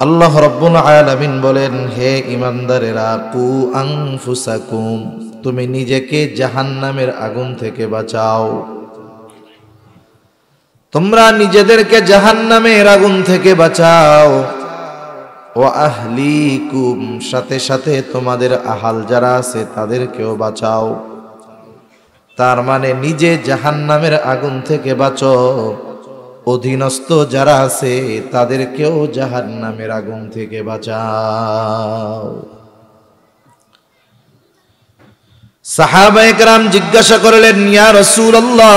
আল্লাহ রাব্বুল আলামিন বলেন, হে ঈমানদারেরা, কু আনফুসাকুম, তুমি নিজেকে জাহান্নামের আগুন থেকে বাঁচাও। তোমরা নিজেদেরকে জাহান্নামের আগুন থেকে বাঁচাও। ওয়া আহলিকুম, সাথে সাথে তোমাদের আহাল যারা আছে তাদেরকেও বাঁচাও। তার মানে নিজে জাহান্নামের আগুন থেকে বাঁচো, অধীনস্থ যারা আছে তাদেরকেও জাহান্নামের আগুন থেকে বাঁচাও। সাহাবায়ে কেরাম জিজ্ঞাসা করলেন, ইয়া রাসূলুল্লাহ,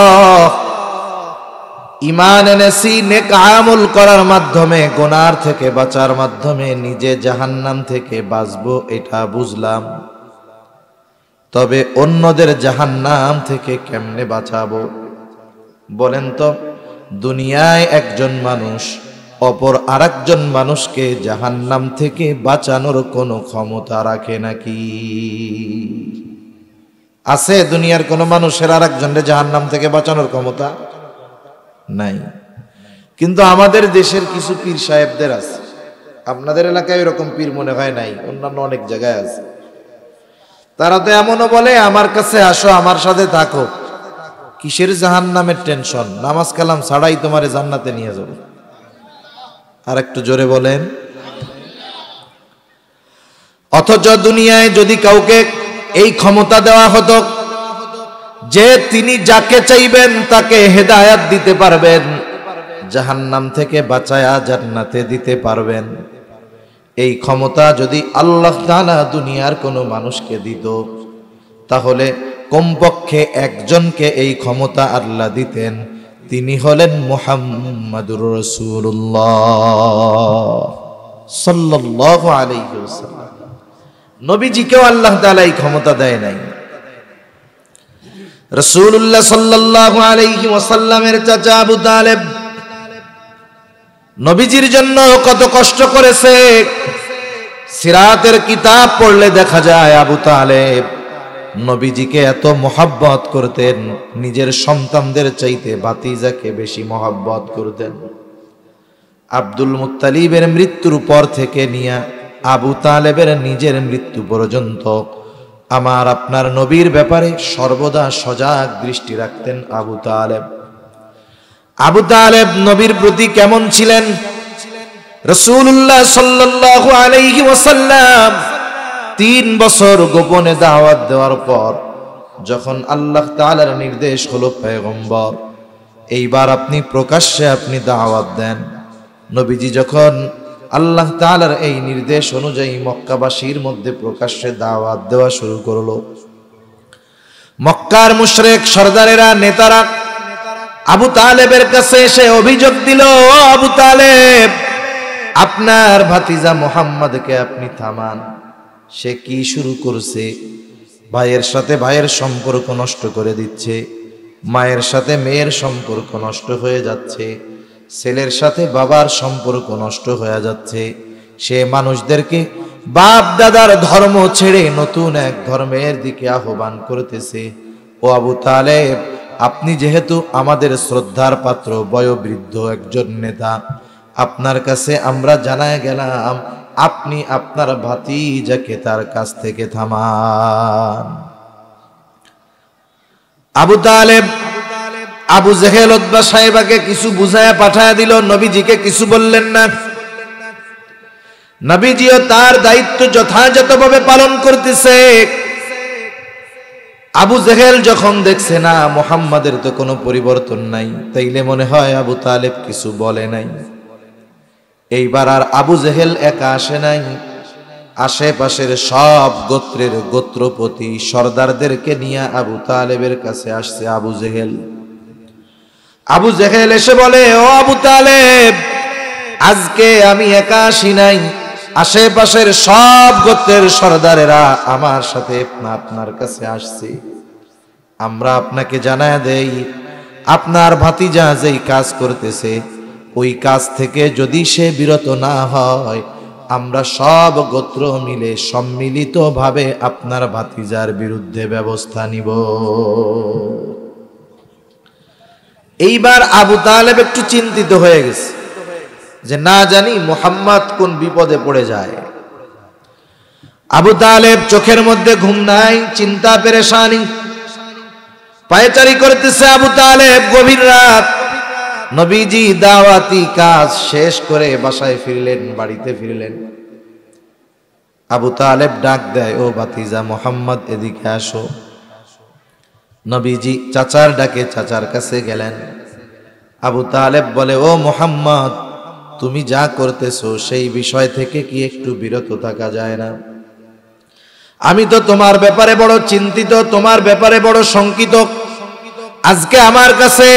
ঈমান এনেছি নেক আমল করার মাধ্যমে, গুনার থেকে বাঁচার মাধ্যমে নিজে জাহান্নাম থেকে বাঁচবো, এটা বুঝলাম, তবে অন্যদের জাহান্নাম থেকে কেমনে বাঁচাবো বলেন তো? দুনিয়ায় একজন মানুষ অপর আরেকজন মানুষকে জাহান্নাম থেকে বাঁচানোর কোনো ক্ষমতা রাখে নাকি? আছে দুনিয়ার কোনো মানুষের আরেকজনকে জাহান্নাম থেকে বাঁচানোর ক্ষমতা? নাই। কিন্তু আমাদের দেশের কিছু পীর সাহেবদের আছে। আপনাদের এলাকায় এরকম পীর মনে হয় নাই, অন্যান্য অনেক জায়গায় আছে। তারা তো এমনও বলে, আমার কাছে আসো, আমার সাথে থাকো, কিসের জাহান্নামের টেনশন, নামাজ কালাম ছাড়াই তোমারে জান্নাতে নিয়ে যাবো। আর একটু জোরে বলেন। অথচ দুনিয়ায় যদি কাউকে এই ক্ষমতা দেওয়া হতো যে তিনি যাকে চাইবেন তাকে হেদায়াত দিতে পারবেন, জাহান্নাম থেকে বাঁচায়া জান্নাতে দিতে পারবেন, এই ক্ষমতা যদি আল্লাহ তাআলা দুনিয়ার কোনো মানুষকে দিত, তাহলে কমপক্ষে একজনকে এই ক্ষমতা আল্লাহ দিতেন, তিনি হলেন মুহাম্মাদুর রাসূলুল্লাহ সাল্লাল্লাহু আলাইহি ওয়াসাল্লাম। নবীজিকেও আল্লাহ তাআলা এই ক্ষমতা দেয় নাই। রাসূলুল্লাহ সাল্লাল্লাহু আলাইহি ওয়াসাল্লামের চাচা আবু তালেব নবীজির জন্য কত কষ্ট করেছে। সিরাতের কিতাব পড়লে দেখা যায় আবু তালেব নবীজিকে এত মহব্বত করতেন, নিজের সন্তানদের চাইতে ভাতিজাকে বেশি মহব্বত করতেন। আব্দুল মুত্তালিবের মৃত্যুর পর থেকে নিয়ে আবু তালেবের নিজের মৃত্যু পর্যন্ত আমার আপনার নবীর ব্যাপারে সর্বদা সজাগ দৃষ্টি রাখতেন আবু তালেব। আবু তালেব নবীর প্রতি কেমন ছিলেন? রাসূলুল্লাহ সাল্লাল্লাহু আলাইহি ওয়াসাল্লাম 3 বছর গোপনে দাওয়াত দেওয়ার পর যখন আল্লাহ তাআলার নির্দেশ হলো, পয়গম্বর এইবার আপনি প্রকাশ্যে আপনি দাওয়াত দেন। নবীজি যখন আল্লাহ তাআলার এই নির্দেশ অনুযায়ী মক্কাবাসীর মধ্যে প্রকাশ্যে দাওয়াত দেওয়া শুরু করলো, মক্কার মুশরিক সরদারেরা, নেতারা আবু তালেবের কাছে এসে অভিযোগ দিল, ও আবু তালেব, আপনার ভাতিজা মুহাম্মদকে আপনি থামান, সে কি শুরু করছে? ভাইয়ের সাথে ভাইয়ের সম্পর্ক নষ্ট করে দিচ্ছে, মায়ের সাথে মেয়ের সম্পর্ক নষ্ট হয়ে যাচ্ছে, ছেলের সাথে বাবার সম্পর্ক নষ্ট হয়ে যাচ্ছে। সে মানুষদেরকে বাপ দাদার ধর্ম ছেড়ে নতুন এক ধর্মের দিকে আহ্বান করতেছে। ও আবু তালেব, আপনি যেহেতু আমাদের শ্রদ্ধার পাত্র, বয়োবৃদ্ধ একজন নেতা, আপনার কাছে আমরা জানায় গেলাম, আপনি আপনার ভাতিজাকে তার কাছ থেকে থামান। আবু তালেব আবু জেহেল উতবা সাহেবাকে কিছু বুঝায় পাঠায় দিল, নবীজিকে কিছু বললেন না। নবীজিও তার দায়িত্ব যথাযথভাবে পালন করতেছে। আবু জেহেল যখন দেখছে না মুহাম্মাদের তো কোনো পরিবর্তন নাই, তাইলে মনে হয় আবু তালেব কিছু বলে নাই। এইবার আর আবু জেহেল একা আসে নাই, আশেপাশের সব গোত্রের গোত্রপতি সর্দারদেরকে নিয়ে আবু তালেবের কাছে আসছে আবু জেহেল। আবু জেহেল এসে বলে, ও আবু তালেব, আজকে আমি একা আসি নাই, আশেপাশের সব গোত্রের সর্দারেরা আমার সাথে আপনার কাছে আসছে। আমরা আপনাকে জানায় দেই, আপনার ভাতিজা যেই কাজ করতেছে ওই কাজ থেকে যদি সে বিরত না হয়, আমরা সব গোত্র মিলে সম্মিলিতভাবে আপনার ভাতিজার বিরুদ্ধে ব্যবস্থা নিব। এইবার আবু তালেব একটু চিন্তিত হয়ে গেছে। যে না জানি মুহাম্মদ কোন বিপদে পড়ে যায়। আবু তালেব চোখের মধ্যে ঘুম নাই, চিন্তা পেরেশানি, পায়চারি করতেছে আবু তালেব। গভীর রাত, নবীজি দাওয়াতি কাজ শেষ করে বাসায় ফিরলেন, বাড়িতে ফিরলেন। আবু তালেব ডাক দেয়, ও ভাতিজা মুহাম্মদ এদিকে আসো। নবীজি চাচার ডাকে চাচার কাছে গেলেন। আবু তালেব বলে, ও মুহাম্মদ, তুমি যা করতেছো সেই বিষয় থেকে কি একটু বিরত থাকা যায় না? আমি তো তোমার ব্যাপারে বড় চিন্তিত, তোমার ব্যাপারে বড় শঙ্কিত। আজকে আমার কাছে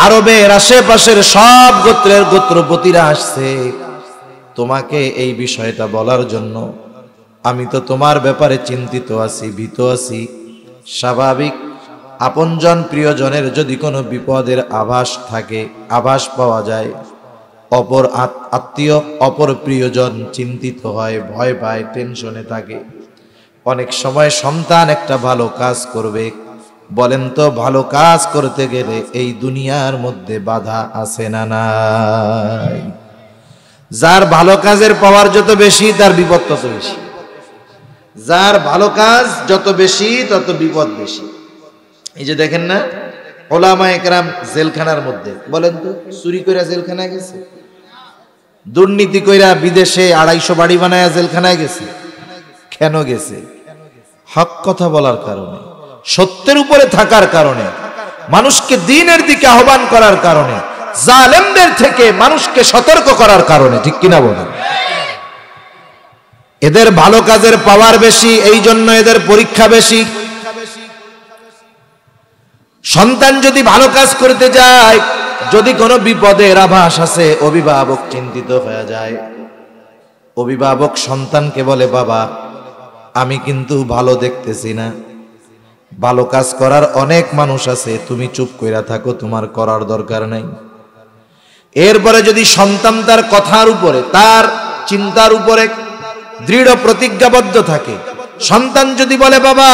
আরবের আশেপাশের সব গোত্রের গোত্রপতিরা আসছে তোমাকে এই বিষয়টা বলার জন্য। আমি তো তোমার ব্যাপারে চিন্তিত আছি, ভীত আছি। স্বাভাবিক, আপনজন প্রিয়জনের যদি কোনো বিপদের আভাস থাকে, আভাস পাওয়া যায়, অপর আত্মীয় অপর প্রিয়জন চিন্তিত হয়, ভয় পায়, টেনশনে থাকে। অনেক সময় সন্তান একটা ভালো কাজ করবে, বলেন তো ভালো কাজ করতে গেলে এই দুনিয়ার মধ্যে বাধা আছে না নাই? যার ভালো কাজের পাওয়ার যত বেশি তার বিপদ তত বেশি। যার ভালো কাজ যত বেশি তত বিপদ বেশি। এই যে দেখেন না, ওলামায়ে কেরাম জেলখানার মধ্যে, বলেন তো চুরি কইরা জেলখানায় গেছে, দুর্নীতি কইরা বিদেশে 250 বাড়ি বানায়া জেলখানায় গেছে। কেন গেছে? হক কথা বলার কারণে, সত্যের উপরে থাকার কারণে, মানুষকে দ্বীনের দিকে আহ্বান করার কারণে, জালেমদের থেকে মানুষকে সতর্ক করার কারণে। ঠিক কিনা বলেন? এদের ভালো কাজের পাওয়ার বেশি, এই জন্য এদের পরীক্ষা বেশি। সন্তান যদি ভালো কাজ করতে যায়, যদি কোনো বিপদের আভাস আছে, অভিভাবক চিন্তিত হয়ে যায়। অভিভাবক সন্তানকে বলে, বাবা আমি কিন্তু ভালো দেখতেছি না, ভালো কাজ করার অনেক মানুষ আছে, তুমি চুপ কইরা থাকো, তোমার করার দরকার নাই। এরপরে যদি সন্তান তার কথার উপরে, তার চিন্তার উপরে দৃঢ় প্রতিজ্ঞাবদ্ধ থাকে, সন্তান যদি বলে, বাবা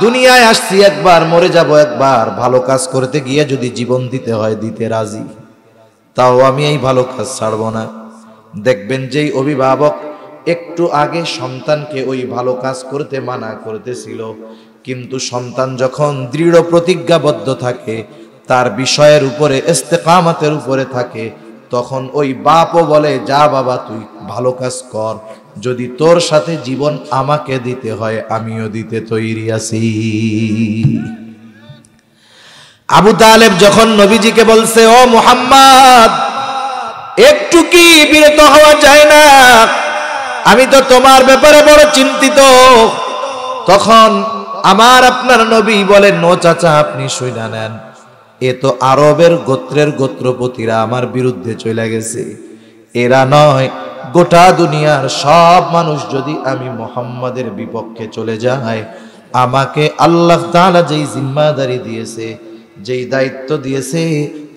দুনিয়ায় আসছি একবার, মরে যাব একবার, ভালো কাজ করতে গিয়ে যদি জীবন দিতে হয় দিতে রাজি, তাও আমি এই ভালো কাজ ছাড়ব না। দেখবেন যেই অভিভাবক একটু আগে সন্তানকে ওই ভালো কাজ করতে মানা করতেছিল, কিন্তু সন্তান যখন দৃঢ় প্রতিজ্ঞাবদ্ধ থাকে, তার বিষয়ের উপরে ইস্তেকামতের উপরে থাকে, তখন ওই বাপও বলে, যা বাবা তুই ভালো কাজ কর, যদি তোর সাথে জীবন আমাকে দিতে হয় আমিও দিতে তৈরি আছি। আবু তালেব যখন নবীজিকে বলছে, ও মুহাম্মদ একটু কি বিরত হওয়া যায় না, আমি তো তোমার ব্যাপারে বড় চিন্তিত। তখন আমার আপনার নবী বলেন, নো চাচা আপনি শুইনা নেন, এ তো আরবের গোত্রের গোত্রপতিরা আমার বিরুদ্ধে চলে গেছে। এরা নয়, গোটা দুনিয়ার সব মানুষ যদি আমি মুহাম্মাদের বিপক্ষে চলে যায়, আমাকে আল্লাহ তাআলা যেই জিম্মাদারি দিয়েছে, যেই দায়িত্ব দিয়েছে,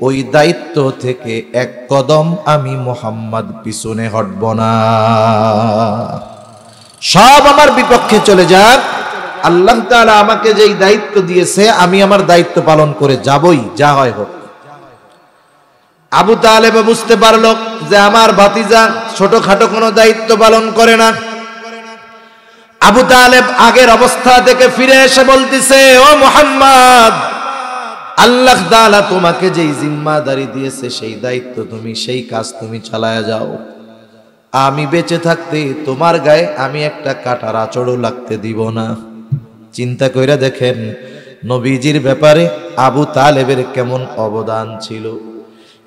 ওই দায়িত্ব থেকে এক কদম আমি মুহাম্মদ পিছনে হটব না। সব আমার বিপক্ষে চলে যাক, আল্লাহ তাআলা আমাকে যেই দায়িত্ব দিয়েছে আমি আমার দায়িত্ব পালন করে যাবই, যা হয় হোক। আবু তালেব বুঝতে পারল যে আমার ভাতিজা ছোটখাটো কোনো দায়িত্ব পালন করে না। আবু তালেব আগের অবস্থা থেকে ফিরে এসে বলতেছে, ও মুহাম্মদ আল্লাহ তাআলা তোমাকে যেই জিম্মাদারি দিয়েছে সেই দায়িত্ব তুমি, সেই কাজ তুমি চালায়া যাও। আমি বেঁচে থাকতে তোমার গায়ে আমি একটা কাঁটার আঁচড়ও লাগতে দিব না। চিন্তা কইরা দেখেন নবীজির ব্যাপারে আবু তালেবের কেমন অবদান ছিল।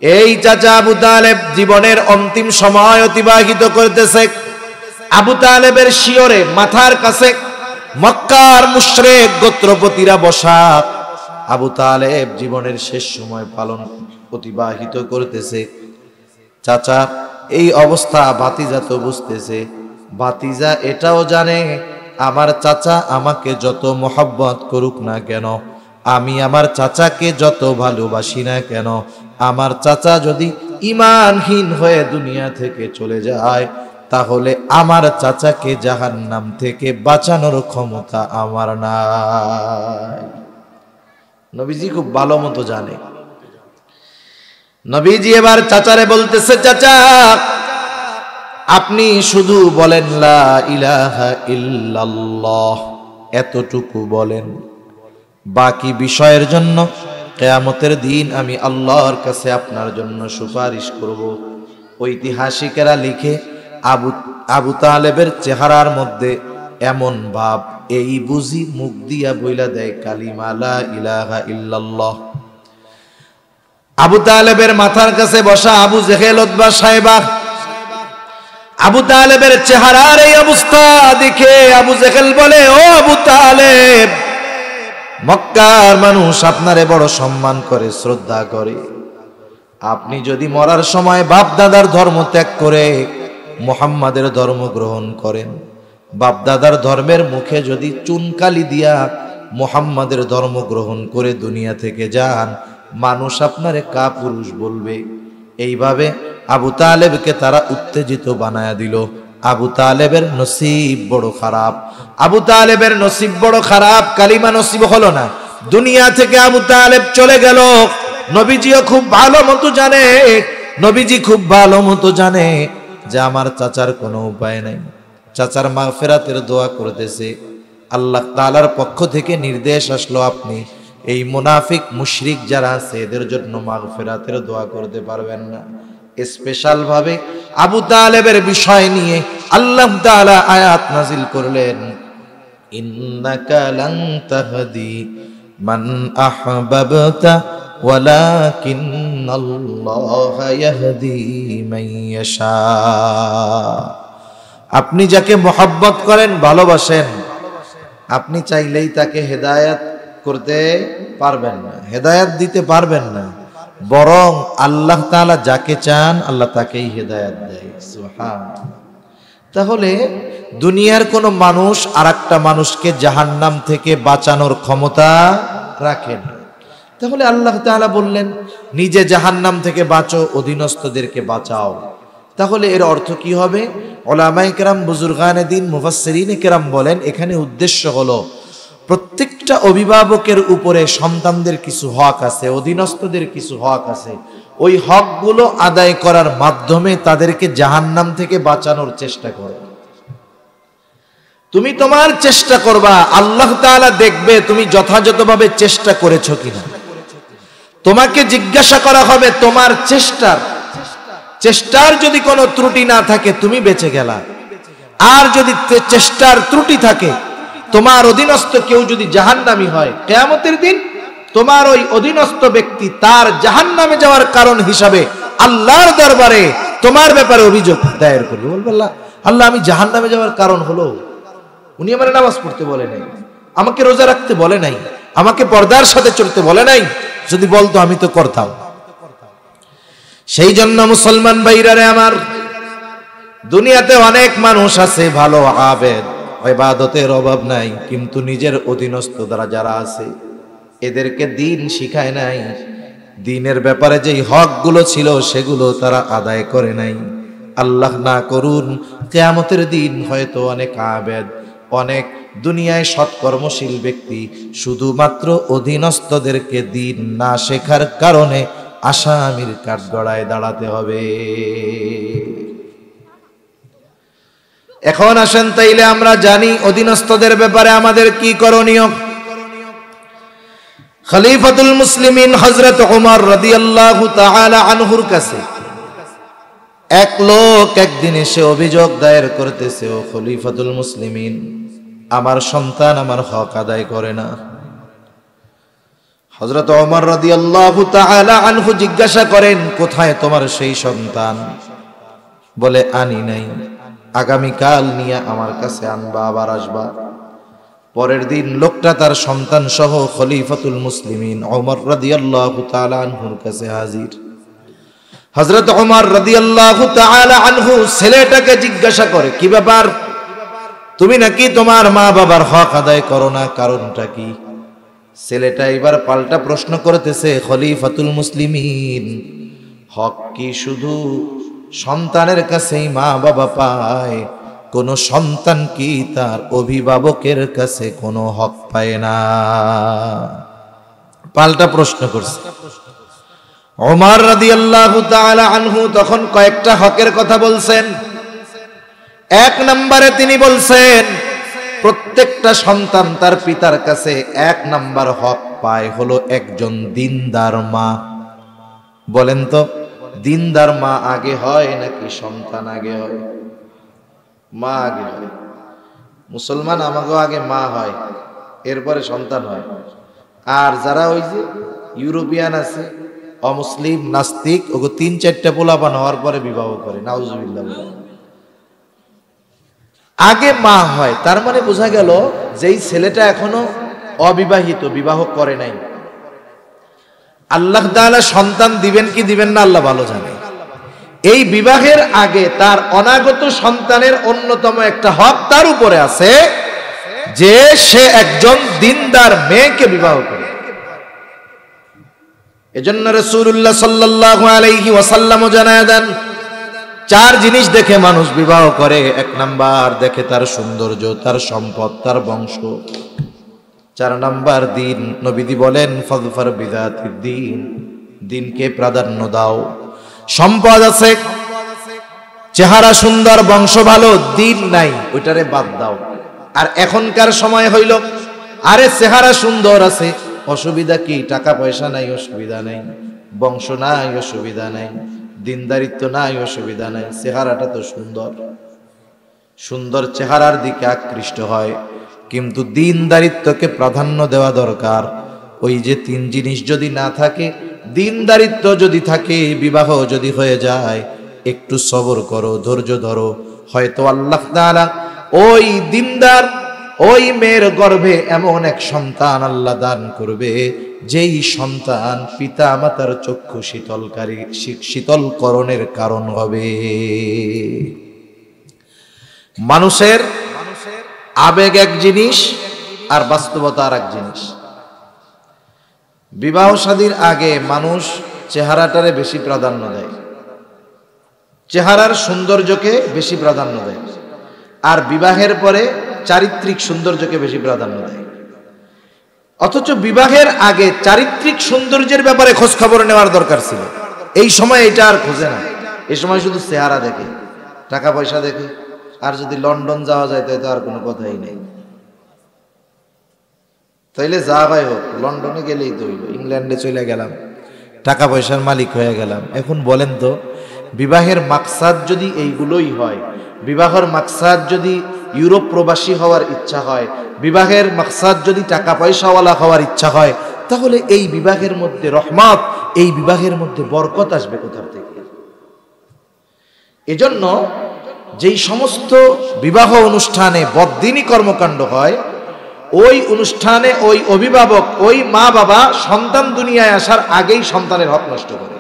এই চাচা আবু তালেব জীবনের অন্তিম সময় অতিবাহিত করতেছে। আবু তালেবের শিয়রে মাথার কাছে মক্কার মুশরিক গোত্রপতিরা বসা। আবু তালেব জীবনের শেষ সময় অতিবাহিত করতেছে। চাচা এই অবস্থা ভাতিজা তো বুঝতেছে, ভাতিজা এটাও জানে আমার চাচা আমাকে যত মহব্বত করুক না কেন, আমি আমার চাচাকে যত ভালোবাসি না কেন, আমার চাচা যদি ঈমানহীন হয়ে দুনিয়া থেকে চলে যায়, তাহলে আমার চাচাকে জাহান্নাম থেকে বাঁচানোর ক্ষমতা আমার নাই। নবীজি খুব ভালো মতো জানে। নবীজি এবার চাচারে বলতেছে, চাচা আপনি শুধু বলেন লা ইলাহা ইল্লাল্লাহ, এতটুকু বলেন, বাকি বিষয়ের জন্য কিয়ামতের দিন আমি আল্লাহর কাছে আপনার জন্য সুপারিশ করব। ঐতিহাসিকেরা লিখে আবু তালেবের চেহারার মধ্যে এমন ভাব, এই বুঝি মুখ দিয়া বইলা দেয় কালিমা লা ইলাহা ইল্লাল্লাহ। আবু তালেবের মাথার কাছে বসা আবু জেহেল উতবা সাহেবা আবু তালেবের চেহারার এই অবস্থা দেখে আবু জেহেল বলে, ও আবু তালেব, মক্কার মানুষ আপনারে বড় সম্মান করে, শ্রদ্ধা করে, আপনি যদি মরার সময় বাপ দাদার ধর্ম ত্যাগ করে মুহাম্মাদের ধর্ম গ্রহণ করেন, বাপ দাদার ধর্মের মুখে যদি চুনকালি দিয়া মুহাম্মাদের ধর্ম গ্রহণ করে দুনিয়া থেকে যান, মানুষ আপনারে কাপুরুষ বলবে। এইভাবে আবু তালেবকে তারা উত্তেজিত বানায়া দিল। আবু তালেবের নসিব বড় খারাপ, আবু তালেবের নসিব বড় খারাপ, কালিমা নসিব হলো না, দুনিয়া থেকে আবু তালেব চলে গেল। নবীজিও খুব ভালো মতো জানে, নবীজি খুব ভালো মতো জানে যে আমার চাচার কোনো উপায় নাই। চাচার মাগফিরাতের দোয়া করতেছে, আল্লাহ তাআলার পক্ষ থেকে নির্দেশ আসলো, আপনি এই মুনাফিক মুশরিক যারা আছে এদের জন্য মাগফিরাতের দোয়া করতে পারবেন না। স্পেশাল ভাবে আবু তালেবের বিষয় নিয়ে আল্লাহ তাআলা আয়াত নাজিল করলেন, ইন্নাকা লান তাহদি মান আহবাবতা ওয়ালাকিন্নাল্লাহা ইয়াহদি মান ইয়াশা। আপনি যাকে মহব্বত করেন, ভালোবাসেন, আপনি চাইলেই তাকে হেদায়েত করতে পারবেন না, হেদায়েত দিতে পারবেন না, বরং আল্লাহ তাআলা যাকে চান আল্লাহ তাকেই হেদায়েত দেয়। সুবহানাল্লাহ। তাহলে দুনিয়ার কোন মানুষ আরেকটা মানুষকে জাহান্নাম থেকে বাঁচানোর ক্ষমতা রাখে না। তাহলে আল্লাহ তাআলা বললেন, নিজে জাহান্নাম থেকে বাঁচো, অধীনস্থদেরকে বাঁচাও। তাহলে এর অর্থ কি হবে? উলামায়ে কেরাম, বুজুর্গানে দ্বীন, মুফাসসিরিনে কেরাম বলেন, এখানে উদ্দেশ্য হলো প্রত্যেকটা অভিভাবকের উপরে সন্তানদের কিছু হক আছে, অধীনস্থদের কিছু হক আছে। ওই হকগুলো আদায় করার মাধ্যমে তাদেরকে জাহান্নাম থেকে বাঁচানোর চেষ্টা করো। তুমি তোমার চেষ্টা করবা, আল্লাহ তাআলা দেখবে তুমি যথাযথভাবে চেষ্টা করেছো কিনা। তোমাকে জিজ্ঞাসা করা হবে তোমার চেষ্টার যদি কোনো ত্রুটি না থাকে তুমি বেঁচে গেলা, আর যদি চেষ্টার ত্রুটি থাকে, তোমার অধীনস্থ কেউ যদি জাহান্নামী হয়, কিয়ামতের দিন তোমার ওই অধীনস্থ ব্যক্তি তার জাহান্নামে যাওয়ার কারণ হিসাবে আল্লাহর দরবারে তোমার ব্যাপারে অভিযোগ দায়ের করবে। বলবে, আল্লাহ আমি জাহান্নামে যাওয়ার কারণ হলো, উনি আমার নামাজ পড়তে বলে নাই, আমাকে রোজা রাখতে বলে নাই, আমাকে পর্দার সাথে চলতে বলে নাই, যদি বলতো আমি তো করতাম। সেই জন্য মুসলমান ভাইরারে আমার, দুনিয়াতে অনেক মানুষ আছে ভালো আবেদ, ইবাদতের অভাব নাই, কিন্তু নিজের অধীনস্থ দ্বারা যারা আছে এদেরকে দিন শিখায় নাই, দিনের ব্যাপারে যেই হকগুলো ছিল সেগুলো তারা আদায় করে নাই। আল্লাহ না করুন কিয়ামতের দিন হয়তো অনেক আবেদ, অনেক দুনিয়ায় সৎকর্মশীল ব্যক্তি শুধুমাত্র অধীনস্থদেরকে দিন না শেখার কারণে আসামির কাঠগড়ায় দাঁড়াতে হবে। এখন আসেন তাইলে আমরা জানি অধীনস্থদের ব্যাপারে আমাদের কি করণীয়। খলিফাতুল মুসলিমিন হযরত ওমর রাদিয়াল্লাহু তাআলা আনহুর কাছে এক লোক একদিন এসে অভিযোগ দায়ের করতেছে, ও খলিফাতুল মুসলিমিন, আমার সন্তান আমার হক আদায় করে না। হযরত ওমর রাদিয়াল্লাহু তাআলা আনহু জিজ্ঞাসা করেন, কোথায় তোমার সেই সন্তান? বলে, আনি নাই, আগামীকাল নিয়ে আমার কাছে আনবা, আবার আসবা। পরের দিন লোকটা তার সন্তান সহ খলিফাতুল মুসলিমিন ওমর রাদিয়াল্লাহু তাআলা আনহুর কাছে হাজির। হযরত ওমর রাদিয়াল্লাহু তাআলা আনহু ছেলেটাকে জিজ্ঞাসা করে, কি ব্যাপার, তুমি নাকি তোমার মা বাবার হক আদায় করো না, কারণটা কি? ছেলেটা এবার পাল্টা প্রশ্ন করতেছে, খলিফাতুল মুসলিমিন, হক কি শুধু সন্তানের কাছেই মা বাবা পায়? কোন সন্তান কি তার অভিভাবকের কাছে কোনো হক পায় না? পাল্টা প্রশ্ন করছে। ওমর রাদিয়াল্লাহু তাআলা আনহু তখন কয়েকটা হকের কথা বলছেন। এক নম্বরে তিনি বলছেন প্রত্যেকটা সন্তান তার পিতার কাছে এক নাম্বার হক পায় হলো একজন দিনদার মা। বলেন তো, দিনদার মা আগে হয় নাকি সন্তান আগে হয়? মা আগে হয়। মুসলমান আমাকেও আগে মা হয়, এরপরে সন্তান হয়। আর যারা ওই যে ইউরোপিয়ান আছে, অমুসলিম, নাস্তিক, ওগো 3-4টা পোলাপান হওয়ার পরে বিবাহ করে। নাউজুবিল্লাহ। আগে মা হয়, তার মানে বোঝা গেল যেই ছেলেটা এখনো অবিবাহিত, বিবাহ করে নাই, আল্লাহ তাআলা সন্তান দিবেন কি দিবেন না আল্লাহ ভালো জানে। এই বিবাহের আগে তার অনাগত সন্তানের অন্যতম একটা হক তার উপরে আছে যে সে একজন দিনদার মেয়েকে বিবাহ করে। এজন্য রাসূলুল্লাহ সাল্লাল্লাহু আলাইহি ওয়াসাল্লাম জানায় দেন 4 জিনিস দেখে মানুষ বিবাহ করে। 1 নাম্বার দেখে তার সৌন্দর্য, তার সম্পদ, তার বংশ। 4 নাম্বার দিন। নবীজি বলেন ফাযফার বিযাতিদ দ্বীন, দিনকে প্রাধান্য দাও। সম্পদ আছে, চেহারা সুন্দর, বংশ ভালো, দিন নাই, ওইটারে বাদ দাও। আর এখনকার সময় হইল আরে চেহারা সুন্দর আছে, অসুবিধা কি? টাকা পয়সা নাই, অসুবিধা নাই। বংশ নাই, অসুবিধা নাই। দিনদারিত্ব নাই, অসুবিধা নাই। চেহারাটা তো সুন্দর, সুন্দর চেহারার দিকে আকৃষ্ট হয়, কিন্তু দিনদারিত্বকে প্রাধান্য দেওয়া দরকার। ওই যে 3 জিনিস যদি না থাকে, দিনদারিত্ব যদি থাকে, বিবাহ যদি হয়ে যায়, একটু সবর করো, ধৈর্য ধরো, হয়তো আল্লাহ তাআলা ওই দিনদার ওই মেয়ের গর্ভে এমন এক সন্তান আল্লাহ দান করবে যেই সন্তান পিতা মাতার চক্ষু শীতলকরণের কারণ হবে। মানুষের আবেগ এক জিনিস আর বাস্তবতা আর এক জিনিস। বিবাহ শাদীর আগে মানুষ চেহারাটারে বেশি প্রাধান্য দেয়, চেহারার সৌন্দর্যকে বেশি প্রাধান্য দেয়, আর বিবাহের পরে চারিত্রিক সৌন্দর্যকে বেশি প্রাধান্য দেয়। অথচ বিবাহের আগে চারিত্রিক সৌন্দর্যের ব্যাপারে খোঁজ খবর নেওয়ার দরকার ছিল। এই সময় এটা আর খোঁজে না, এই সময় শুধু চেহারা দেখে, টাকা পয়সা দেখে। আর যদি লন্ডন যাওয়া যায় তাই তো আর কোনো কথাই নেই। তাইলে যা ভাই হোক, লন্ডনে গেলেই তো হইল, ইংল্যান্ডে চলে গেলাম, টাকা পয়সার মালিক হয়ে গেলাম। এখন বলেন তো, বিবাহের মাকসাদ যদি এইগুলোই হয়, বিবাহের মাকসাদ যদি ইউরোপ প্রবাসী হওয়ার ইচ্ছা হয়, বিবাহের মাকসাদ যদি টাকা পয়সাওয়ালা হওয়ার ইচ্ছা হয়, তাহলে এই বিবাহের মধ্যে রহমত, এই বিবাহের মধ্যে বরকত আসবে কোথা থেকে? এজন্য যেই সমস্ত বিবাহ অনুষ্ঠানে বদ্দিনী কর্মকাণ্ড হয়, ওই অনুষ্ঠানে ওই অভিভাবক, ওই মা বাবা সন্তান দুনিয়ায় আসার আগেই সন্তানের হক নষ্ট করে।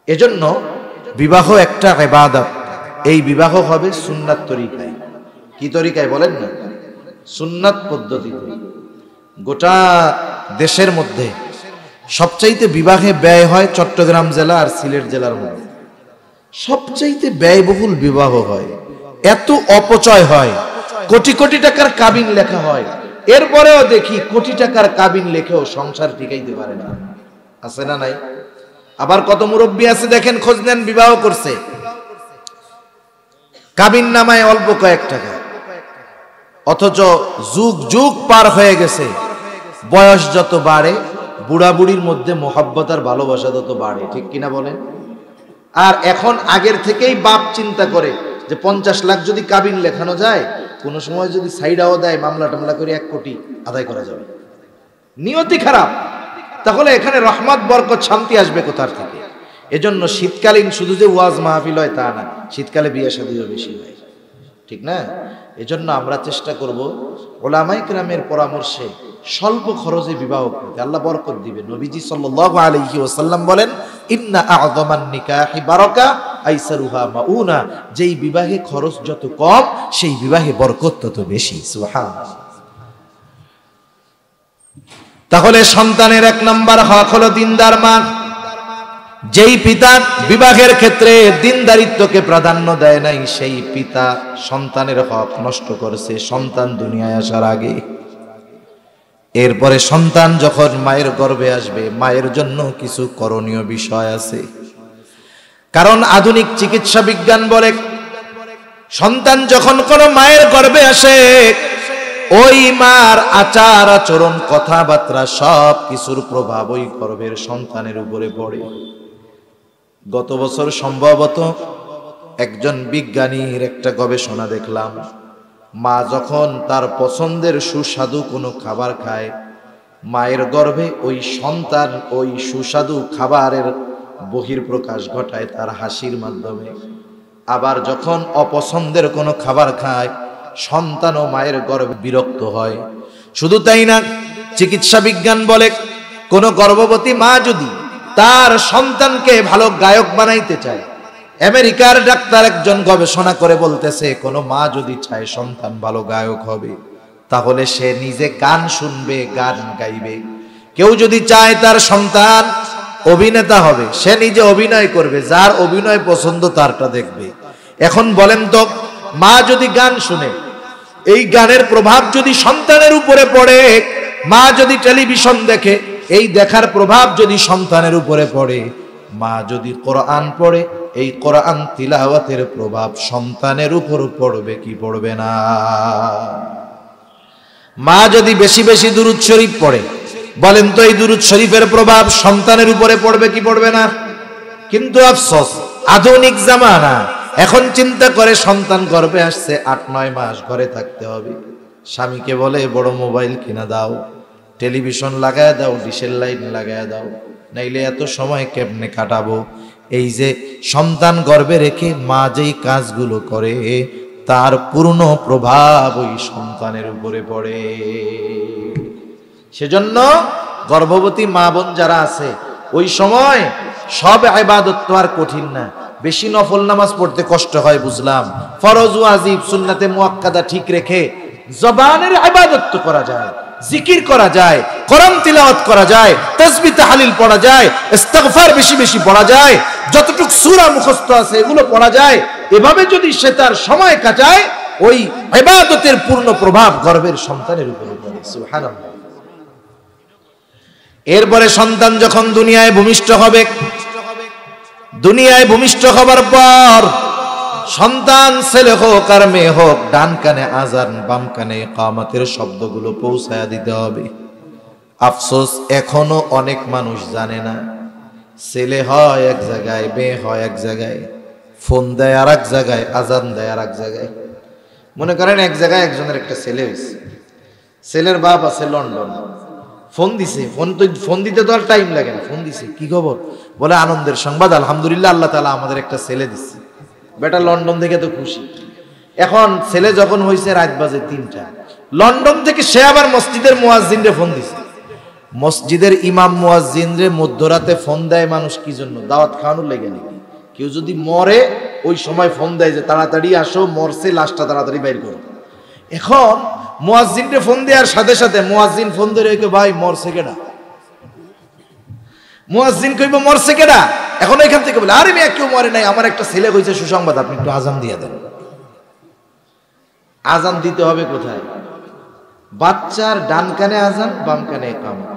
এজন্য বিবাহ একটা ইবাদত। এই বিবাহ হবে সুন্নাত তরিকায়। কি তরিকায় বলেন না? সুন্নাত পদ্ধতিতে। গোটা দেশের মধ্যে সবচাইতে বিবাহে ব্যয় হয় চট্টগ্রাম জেলা আর সিলেট জেলার মধ্যে। সবচাইতে ব্যয়বহুল বিবাহ হয়, এত অপচয় হয়, কোটি কোটি টাকার কাবিন লেখা হয়, এরপরেও দেখি কোটি টাকার কাবিন লেখেও সংসার টিকাইতে পারে না। আছে না নাই? আবার কত মুরব্বী আছে দেখেন, খোঁজ নেন, বিবাহ করছে, কাবিন নামায় অল্প কয়েক টাকা, অথচ যুগ যুগ পার হয়ে গেছে, বয়স যত বাড়ে বুড়া বুড়ির মধ্যে মোহাব্বত আর ভালোবাসা তত বাড়ে। ঠিক কিনা বলেন? আর এখন আগের থেকেই বাপ চিন্তা করে যে 50 লাখ যদি কাবিন লেখানো যায়, কোনো সময় যদি সাইডাও দেয়, মামলা টামলা করে 1 কোটি আদায় করা যাবে। নিয়তি খারাপ, তাহলে এখানে রহমত, বরকত, শান্তি আসবে কোথার থেকে? এজন্য শীতকালীন শুধু যে ওয়াজ মাহফিল হয় তা না, শীতকালে বিয়ে শাদীও বেশি হয়, ঠিক না? এজন্য আমরা চেষ্টা করব ওলামায়ে কেরামের পরামর্শে স্বল্প খরচে বিবাহ করতে, আল্লাহ বরকত দিবে। নবীজি সাল্লাল্লাহু আলাইহি ওয়াসাল্লাম বলেন, ইন্না আ'যামান নিকাহি বারাকা আইসারুহা মাউনা, যেই বিবাহে খরচ যত কম সেই বিবাহে বরকত তত বেশি। সুবহানাল্লাহ। তাহলে সন্তানের 1 নাম্বার হক হলো দিনদার মা। যেই পিতা বিবাহের ক্ষেত্রে দিনদারিত্বকে প্রাধান্য দেয় নাই, সেই পিতা সন্তানের হক নষ্ট করেছে সন্তান দুনিয়ায় আসার আগে। এরপরে সন্তান যখন মায়ের গর্ভে আসবে, মায়ের জন্য কিছু করণীয় বিষয় আছে। কারণ আধুনিক চিকিৎসা বিজ্ঞান বলে, সন্তান যখন কোনো মায়ের গর্ভে আসে, ওই মার আচার আচরণ কথাবার্তা সব কিছুর প্রভাব ওই গর্ভের সন্তানের উপরে পড়ে। গত বছর সম্ভবত একজন বিজ্ঞানীর একটা গবেষণা দেখলাম, মা যখন তার পছন্দের সুস্বাদু কোনো খাবার খায়, মায়ের গর্ভে ওই সন্তান ওই সুস্বাদু খাবারের বহিঃপ্রকাশ ঘটায় তার হাসির মাধ্যমে। আবার যখন অপছন্দের কোনো খাবার খায়, সন্তান ও মায়ের গর্ভে বিরক্ত হয়। শুধু তাই না, চিকিৎসা বিজ্ঞান বলে, কোনো গর্ভবতী মা যদি তার সন্তানকে ভালো গায়ক বানাইতে চায়, আমেরিকার ডাক্তার একজন গবেষণা করে বলতেছে, কোনো মা যদি চায় সন্তান ভালো গায়ক হবে, তাহলে সে নিজে গান শুনবে, গান গাইবে। কেউ যদি চায় তার সন্তান অভিনেতা হবে, সে নিজে অভিনয় করবে, যার অভিনয় পছন্দ তারটা দেখবে। এখন বলেন তো, মা যদি গান শুনে, এই গানের প্রভাব যদি সন্তানের উপরে পড়ে, মা যদি টেলিভিশন দেখে, এই দেখার প্রভাব যদি সন্তানের উপরে পড়ে, মা যদি কোরআন পড়ে, এই কোরআন তিলাওয়াতের প্রভাব সন্তানের উপর পড়বে কি পড়বে না? মা যদি বেশি বেশি দুরূদ শরীফ পড়ে, বলেন তো এই দুরূদ শরীফের প্রভাব সন্তানের উপরে পড়বে কি পড়বে না? কিন্তু আফসোস, আধুনিক জামানা, এখন চিন্তা করে সন্তান গর্ভে আসছে, 8-9 মাস ঘরে থাকতে হবে, স্বামীকে বলে বড় মোবাইল কিনা দাও, টেলিভিশন লাগায় দাও, ডিশের লাইট লাগায় দাও, নাইলে এত সময় কেমনে কাটাবো। এই যে সন্তান গর্ভে রেখে মা যেই কাজগুলো করে, তার পূর্ণ প্রভাব ওই সন্তানের উপরে পড়ে। সেজন্য গর্ভবতী মা বোন যারা আছে, ওই সময় সব ইবাদত তো আর কঠিন না। বেশি নফল নামাজ পড়তে কষ্ট হয় বুঝলাম, ফরজ ওয়াজিব সুন্নাতে মুআক্কাদা ঠিক রেখে জবানের ইবাদত তো করা যায়, জিকির করা যায়, কোরআন তিলাওয়াত করা যায়, তাসবিহ তাহলিল পড়া যায়, ইস্তিগফার বেশি বেশি পড়া যায়, যতটুকু সূরা মুখস্থ আছে এগুলো পড়া যায়। এভাবে যদি সে তার সময় কাটায়, ওই ইবাদতের পূর্ণ প্রভাব গর্ভের সন্তানের উপরে পড়ে। সুবহানাল্লাহ। এরপরে সন্তান যখন দুনিয়ায় ভূমিষ্ঠ হবে, দুনিয়ায় ভূমিষ্ঠ হবার পর সন্তান ছেলে হোক আর মেয়ে হোক, ডান কানে আজান, বাম কানে ইকামতের শব্দগুলো পৌঁছায়া দিতে হবে। আফসোস, এখনো অনেক মানুষ জানে না, ছেলে হয় এক জায়গায়, মেয়ে হয় এক জায়গায়, ফোন দেয় আর এক জায়গায়, আজান দেয় আর এক জায়গায়। মনে করেন এক জায়গায় একজনের একটা ছেলে হয়েছে, ছেলের বাপ আছে লন্ডন, ফোন দিছে, ফোন দিতে তো আর টাইম লাগে না, ফোন দিছে, কি খবর? বলে আনন্দের সংবাদ, আলহামদুলিল্লাহ, আল্লাহ তাআলা আমাদের একটা ছেলে দিচ্ছে। বেটা লন্ডন থেকে তো খুশি। এখন ছেলে যখন হয়েছে রাত বাজে 3টা, লন্ডন থেকে সে আবার মসজিদের মুয়াজ্জিনরে ফোন দিছে। মসজিদের ইমাম মুয়াজ্জিনরে মধ্যরাতে ফোন দেয় মানুষ কি জন্য? দাওয়াত খাওয়ানোর লেগে নাকি? কেউ যদি মরে ওই সময় ফোন দেয় যে তাড়াতাড়ি আসো, মরছে, লাশটা তাড়াতাড়ি বাইর করো। এখন মুয়াজ্জিনরে ফোন দেওয়ার সাথে সাথে মুয়াজ্জিন ফোন ধরে কই, ভাই মরছে কেডা? মুয়াজ্জিন কইব মরছে কেডা? এখন এখান থেকে বলে, আরে মেয়ে কেউ মরে নাই, আমার একটা ছেলে হয়েছে, সুসংবাদ, আপনি একটু আজান দিয়ে দেন। আজান দিতে হবে কোথায়? বাচ্চার ডান কানে আজান, বাম কানে ইকামত।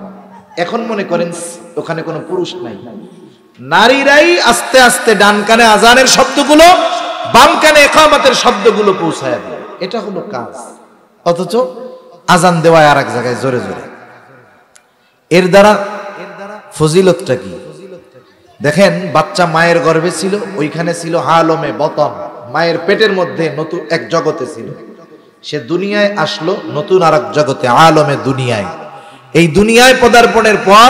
এখন মনে করেন ওখানে কোনো পুরুষ নাই, নারীরাই আস্তে আস্তে ডান কানে আজানের শব্দগুলো, বাম কানে ইকামতের শব্দগুলো পৌঁছায় দেয়। এটা হলো কাজ। অথচ আজান দেওয়ায় আর এক জায়গায় জোরে জোরে। এর দ্বারা ফজিলতটা কি দেখেন? বাচ্চা মায়ের গর্ভে ছিল, ওইখানে ছিল আলমে বতন, মায়ের পেটের মধ্যে নতুন এক জগতে ছিল। সে দুনিয়ায় আসলো নতুন আর এক জগতে, আলমে দুনিয়ায়। এই দুনিয়ায় পদার্পণের পর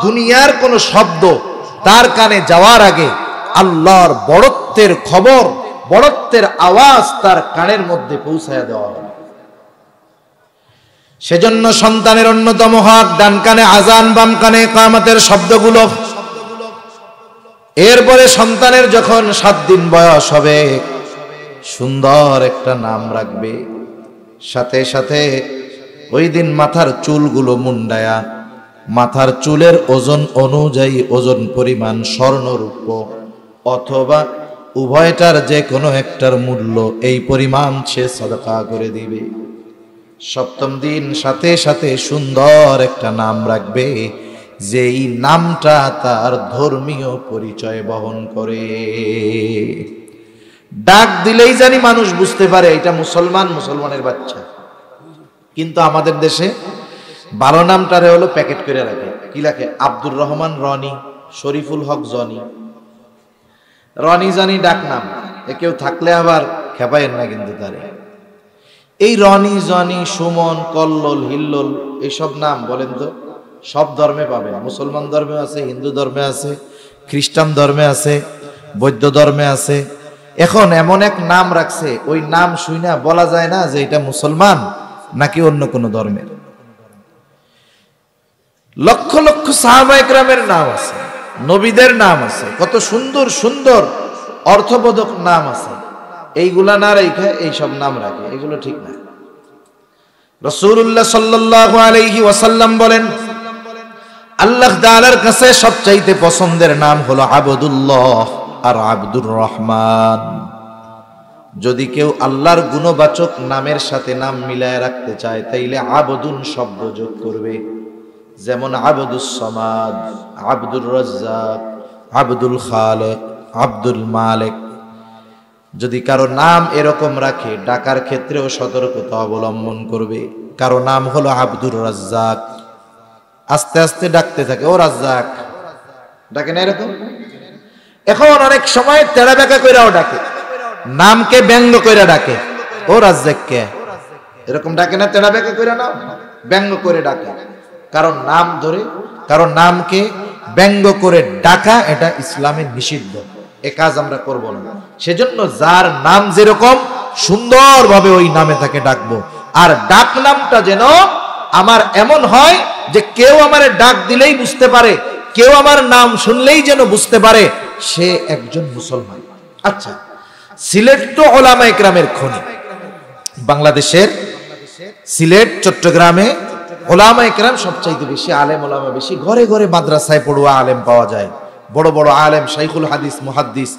দুনিয়ার কোন শব্দ তার কানে যাওয়ার আগে আল্লাহর বড়ত্বের খবর, বড়ত্বের আওয়াজ তার কানের মধ্যে পৌঁছায়া দেওয়া হয়। সেজন্য সন্তানের অন্যতম হক ডান কানে আজান, বাম কানে ইকামতের শব্দগুলো। এরপরে সন্তানের যখন 7 দিন বয়স হবে, সুন্দর একটা নাম রাখবে। সাথে সাথে ওই দিন মাথার চুলগুলো মুন্ডায়া, মাথার চুলের ওজন অনুযায়ী ওজন পরিমাণ স্বর্ণরূপ অথবা উভয়টার যে কোনো একটার মূল্য এই পরিমাণ সে সাদাকা করে দিবে। সপ্তম দিন সাথে সাথে সুন্দর একটা নাম রাখবে, যেই নামটা তার ধর্মীয় পরিচয় বহন করে। ডাক দিলেই জানি মানুষ বুঝতে পারে এটা মুসলমান, মুসলমানের বাচ্চা। কিন্তু আমাদের দেশে ভালো নামটারে হলো প্যাকেট করে রাখে। কি রাখে? আব্দুর রহমান রনি, শরীফুল হক জনি। রনি জনি ডাক নাম, এ কেউ থাকলে আবার খেপায়েন না কিন্তু তারে। এই রনি জনি সুমন কল্লোল হিল্লোল এইসব নাম বলেন তো সব ধর্মে পাবেন। মুসলমান ধর্মে আছে, হিন্দু ধর্মে আছে, খ্রিস্টান ধর্মে আছে, বৌদ্ধ ধর্মে আছে। এখন এমন এক নাম রাখছে, ওই নাম শুই না বলা যায় না যে এটা মুসলমান নাকি অন্য কোনো ধর্মের। লক্ষ লক্ষ সাহাবায়ে কেরামের নাম আছে, নবীদের নাম আছে, কত সুন্দর সুন্দর অর্থবোধক নাম আছে। এইগুলা না রেখে এইসব নাম রাখে, এগুলো ঠিক না। রাসূলুল্লাহ সাল্লাল্লাহু আলাইহি ওয়াসাল্লাম বলেন, আল্লাহ তাআলার কাছে সবচাইতে পছন্দের নাম হলো আবদুল্লাহ আর আব্দুর রহমান। যদি কেউ আল্লাহর গুণবাচক নামের সাথে নাম মিলায় রাখতে চায় তাইলে আবদুন শব্দ যোগ করবে। যেমন আবদুস সামাদ, আব্দুর রাজ্জাক, আব্দুল খালিক, আব্দুল মালিক। যদি কারো নাম এরকম রাখে ডাকার ক্ষেত্রেও সতর্কতা অবলম্বন করবে। কারো নাম হলো আব্দুর রাজ্জাক, আস্তে আস্তে ডাকতে থাকে, ও রাজ্জাক, ডাকে না এরকম। এখন অনেক সময় তেড়া বেঁকা কইরাও ডাকে, নামকে ব্যঙ্গ কইরা ডাকে, ও রাজ্জাক কে, এরকম ডাকে না, তেড়া বেঁকা কইরা না, ব্যঙ্গ করে ডাকে। কারণ নাম ধরে কারণ নামকে ব্যঙ্গ করে ডাকা এটা ইসলামে নিষিদ্ধ, এ কাজ আমরা করব না। সেজন্য যার নাম যেরকম সুন্দরভাবে ওই নামে তাকে ডাকবো। আর ডাক নামটা যেন আমার এমন হয় যে কেউ আমার ডাক দিলেই বুঝতে পারে, কেউ আমার নাম শুনলেই যেন বুঝতে পারে সে একজন মুসলমান। আচ্ছা, সিলেট তো ওলামায়ে কেরামের খনি। বাংলাদেশের সিলেট চট্টগ্রামে ওলামায়ে কেরাম সবচাইতে বেশি, আলেম ওলামা বেশি। ঘরে ঘরে মাদ্রাসায় পড়ুয়া আলেম পাওয়া যায়, বড় বড় আলেম, শাইখুল হাদিস, মুহাদ্দিস।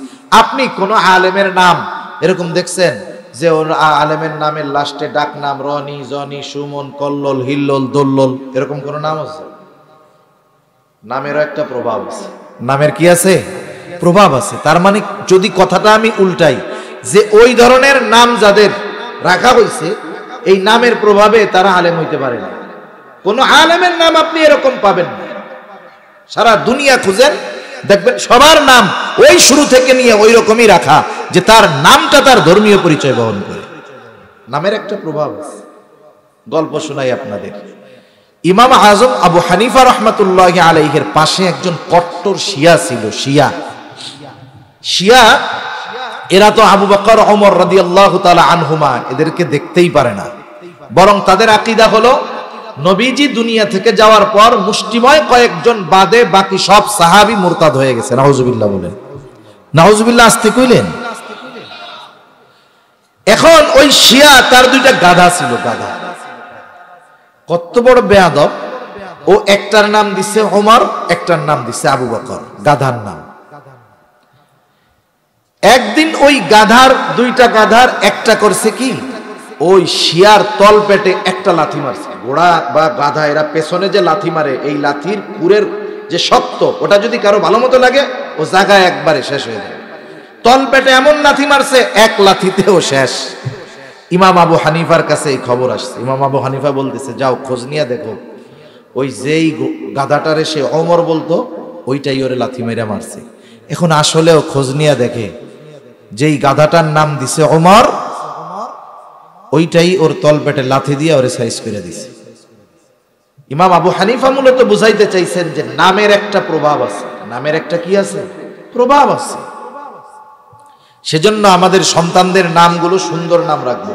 আপনি কোন আলেমের নাম এরকম দেখছেন যে ওর আলেমের নামের লাস্টে ডাক নাম রনি জনি সুমন কল্লোল হিল্লোল দোল্লোল, এরকম কোন নাম আছে? নামেরও একটা প্রভাব আছে। নামের কি আছে? প্রভাব আছে। তার মানে যদি কথাটা আমি উল্টাই, যে ওই ধরনের নাম যাদের রাখা হয়েছে এই নামের প্রভাবে তারা আলেম হইতে পারে না। কোন আলেমের নাম আপনি এরকম পাবেন না। সারা দুনিয়া খুঁজেন, দেখবেন সবার নাম ওই শুরু থেকে নিয়ে ওই রকমই রাখা, যে তার নামটা তার ধর্মীয় পরিচয় বহন করে। নামের একটা প্রভাব আছে। গল্প শোনাই আপনাদের। ইমাম আজম আবু হানিফা রহমাতুল্লাহি আলাইহির পাশে একজন কট্টর শিয়া ছিল। শিয়া এরা তো আবু বকর ওমর রাদিয়াল্লাহু তাআলা আনহুমা এদেরকে দেখতেই পারে না, বরং তাদের আকীদা হলো নবীজি দুনিয়া থেকে যাওয়ার পর মুষ্টিময় কয়েকজন বাদে বাকি সব সাহাবী মুরতাদ হয়ে গেছে। নাউজুবিল্লাহ বলেন, নাউজুবিল্লাহ আসতে কইলেন। এখন ওই শিয়া তার দুইটা গাধা ছিল, গাধা। কত বড় বেয়াদব! ও একটার নাম দিছে ওমর, একটার নাম দিছে আবু বকর, গাধার নাম। একদিন ওই গাধার, দুইটা গাধার একটা করছে কি, ওই শিয়ার তল পেটে একটা লাথি মারছে। ঘোড়া বা গাধা এরা পেছনে যে লাথি মারে, এই লাথির কুরের যে শক্ত, ওটা যদি কারো ভালো মতো লাগে ও জায়গায় একবারে শেষ হয়ে যায়। তল পেটে এমন লাথি মারছে, এক লাথিতেও শেষ। ইমাম আবু হানিফার কাছে এই খবর আসছে। ইমাম আবু হানিফা বলতেছে, যাও খোঁজ নিয়ে দেখো, ওই যেই গাধাটারে সে ওমর বলতো ওইটাই ওরে লাথি মেরে মারছে। এখন আসলেও খোঁজ নিয়ে দেখে যেই গাধাটার নাম দিছে ওমর, ওইটাই ওর তল পেটে লাথি দিয়ে ওরে সাইজ করে দিছে। ইমাম আবু হানিফা মূলত বুঝাইতে চাইছেন যে নামের একটা প্রভাব আছে। নামের একটা কি আছে? প্রভাব আছে। সেজন্য আমাদের সন্তানদের নামগুলো সুন্দর নাম রাখবো,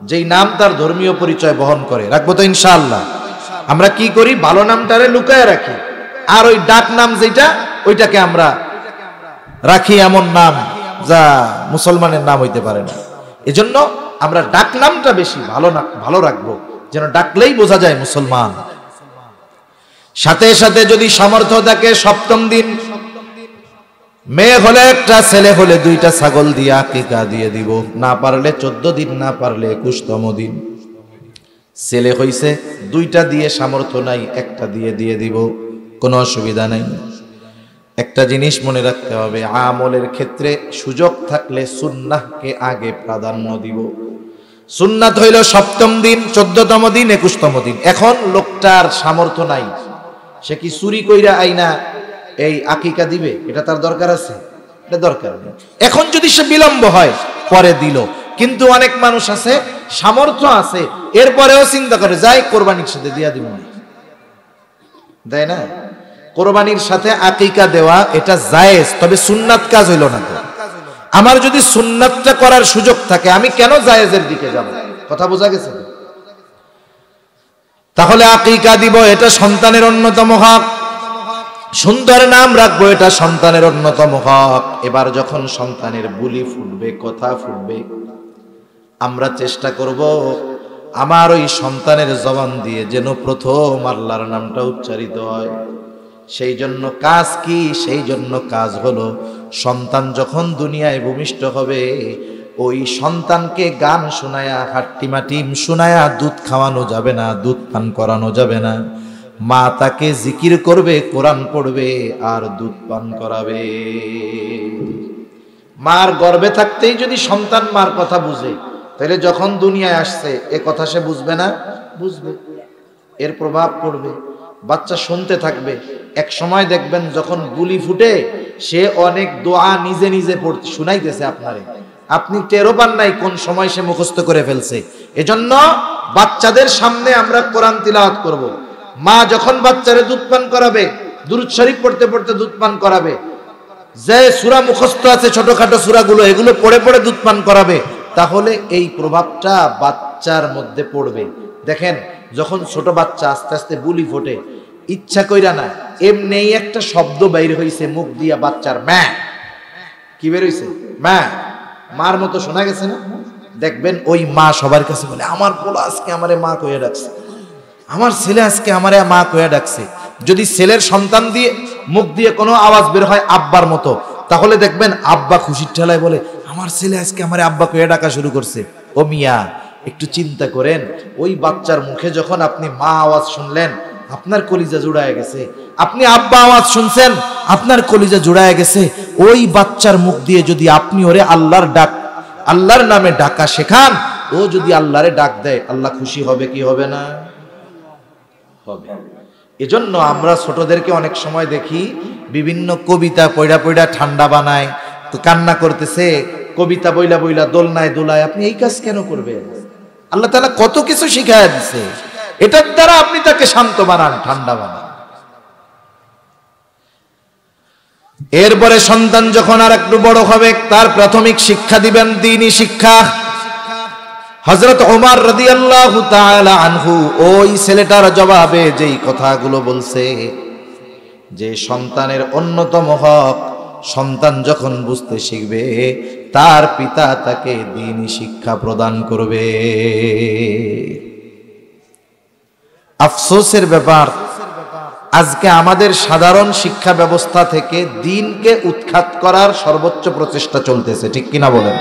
যেই নাম তার ধর্মীয় পরিচয় বহন করে। রাখবো তো ইনশাআল্লাহ। আমরা কি করি, ভালো নামটারে লুকায় রাখি, আর ওই ডাক নাম যেটা ওইটাকে আমরা রাখি এমন নাম যা মুসলমানের নাম হইতে পারে না। এজন্য আমরা ডাক নামটা বেশি ভালো রাখবো, যেন ডাকলেই বোঝা যায় মুসলমান। সাথে সাথে যদি সামর্থ্য থাকে, সপ্তম দিন মেয়ে হলে একটা, ছেলে হলে দুইটা ছাগল দিয়ে আকিকা দিয়ে দিব। না পারলে 14 দিন, না পারলে 21তম দিন। ছেলে হইছে, দুইটা দিয়ে সামর্থ্য নাই, একটা দিয়ে দিয়ে দিব, কোনো অসুবিধা নাই। একটা জিনিস মনে রাখতে হবে, আমলের ক্ষেত্রে সুযোগ থাকলে সুন্নাহকে আগে প্রাধান্য দিব। সুন্নাত হইল 7ম দিন, 14তম দিন, 21তম দিন। এখন লোকটার সামর্থ্য নাই, সে কি চুরি কইরা আইনা এই আকিকা দিবে? এটা তার দরকার আছে? এটা দরকার নেই। এখন যদি সে বিলম্ব হয় পরে দিল। কিন্তু অনেক মানুষ আছে সামর্থ্য আছে, এরপরেও চিন্তা করে যাই কোরবানির সাথে দিয়া দিব, দেয় না। কোরবানির সাথে আকিকা দেওয়া এটা জায়েজ, তবে সুন্নাত কাজ হইল না। আমার যদি সুন্নাতটা করার সুযোগ থাকে, আমি কেন জায়েজের দিকে যাব? কথা বোঝা গেছে? তাহলে আকিকা দিব, এটা সন্তানের অন্যতম হক। সুন্দর নাম রাখবো, এটা সন্তানের অন্যতম হক। এবার যখন সন্তানের বুলি ফুটবে, কথা ফুটবে, আমরা চেষ্টা করব আমার ওই সন্তানের জবান দিয়ে যেন প্রথম আল্লাহর নামটা উচ্চারিত হয়। সেই জন্য কাজ কি? সেই জন্য কাজ হলো, সন্তান যখন দুনিয়ায় ভূমিষ্ঠ হবে, ওই সন্তানকে গান শোনায়া, হাট্টিমাটিম শোনায়া দুধ খাওয়ানো যাবে না, দুধ পান করানো যাবে না। মা তাকে জিকির করবে, কোরআন পড়বে আর দুধ পান করাবে। মার গর্ভে থাকতেই যদি সন্তান মার কথা বুঝে, তাহলে যখন দুনিয়ায় আসছে এ কথা সে বুঝবে না? বুঝবে, এর প্রভাব পড়বে, বাচ্চা শুনতে থাকবে। এক সময় দেখবেন যখন বুলি ফুটে, সে অনেক দোয়া নিজে নিজে পড়তে শুনাইতেছে আপনারে, আপনি টেরও পান নাই কোন সময় সে মুখস্থ করে ফেলছে। এজন্য বাচ্চাদের সামনে আমরা কোরআন তিলাওয়াত করব। মা যখন বাচ্চারে দুধ পান করাবে, দুরূদ শরীফ পড়তে পড়তে দুধ পান করাবে, যে সূরা মুখস্থ আছে ছোটখাটো সূরাগুলো, এগুলো পড়ে পড়ে দুধ পান করাবে, তাহলে এই প্রভাবটা বাচ্চার মধ্যে পড়বে। দেখেন যখন ছোট বাচ্চা আস্তে আস্তে বুলি ফোটে, ইচ্ছা কইরা না, এমনি একটা শব্দ বাইর হইছে মুখ দিয়া বাচ্চার, মা, কি বের হইছে? মা, মার মতো শোনা গেছে না? দেখবেন ওই মা সবার কাছে বলে, আমার পোলা আজকে আমারে মা কইয়া ডাকছে, আমার ছেলে আজকে আমারে মা কইয়া ডাকছে। যদি ছেলের সন্তান দিয়ে মুখ দিয়ে কোনো আওয়াজ বের হয় আব্বার মতো, তাহলে দেখবেন আব্বা খুশির ঠেলায় বলে, আমার ছেলে আজকে আমারে আব্বা কইয়া ডাকা শুরু করছে। ও মিয়া, একটু চিন্তা করেন, ওই বাচ্চার মুখে যখন আপনি মা আওয়াজ শুনলেন, আপনার কলিজা জুড়ায় গেছে। আপনি আব্বা আওয়াজ শুনছেন, আপনার কলিজা জুড়ায় গেছে। ওই বাচ্চার মুখ দিয়ে যদি আপনি ওরে আল্লাহর ডাক, আল্লাহর নামে ডাকা শেখান, ও যদি আল্লাহরে ডাক দেয়, আল্লাহ খুশি হবে কি হবে না? হবে। এজন্য আমরা ছোটদেরকে অনেক সময় দেখি বিভিন্ন কবিতা পয়ড়া পয়ড়া ঠান্ডা বানায়, তো কান্না করতেছে, কবিতা বইলা বইলা দোলনায় দোলায়। আপনি এই কাজ কেন করবেন? আল্লাহ তাআলা কত কিছু শিখায়া দিছে, এটার দ্বারা আপনি তাকে শান্ত বানান, ঠান্ডা বানান। এরপরে সন্তান যখন আর একটু বড় হবে, তার প্রাথমিক শিক্ষা দিবেন দ্বীনি শিক্ষা। হযরত ওমর রাদিয়াল্লাহু তাআলা আনহু ওই ছেলেটার জবাবে যেই কথাগুলো বলছে, যে সন্তানের অন্যতম হক, সন্তান যখন বুঝতে শিখবে, তার পিতা তাকে দ্বীনি শিক্ষা প্রদান করবে। আফসোসের ব্যাপার, আজকে আমাদের সাধারণ শিক্ষা ব্যবস্থা থেকে দ্বীনকে উৎখাত করার সর্বোচ্চ প্রচেষ্টা চলতেছে, ঠিক কিনা বলেন?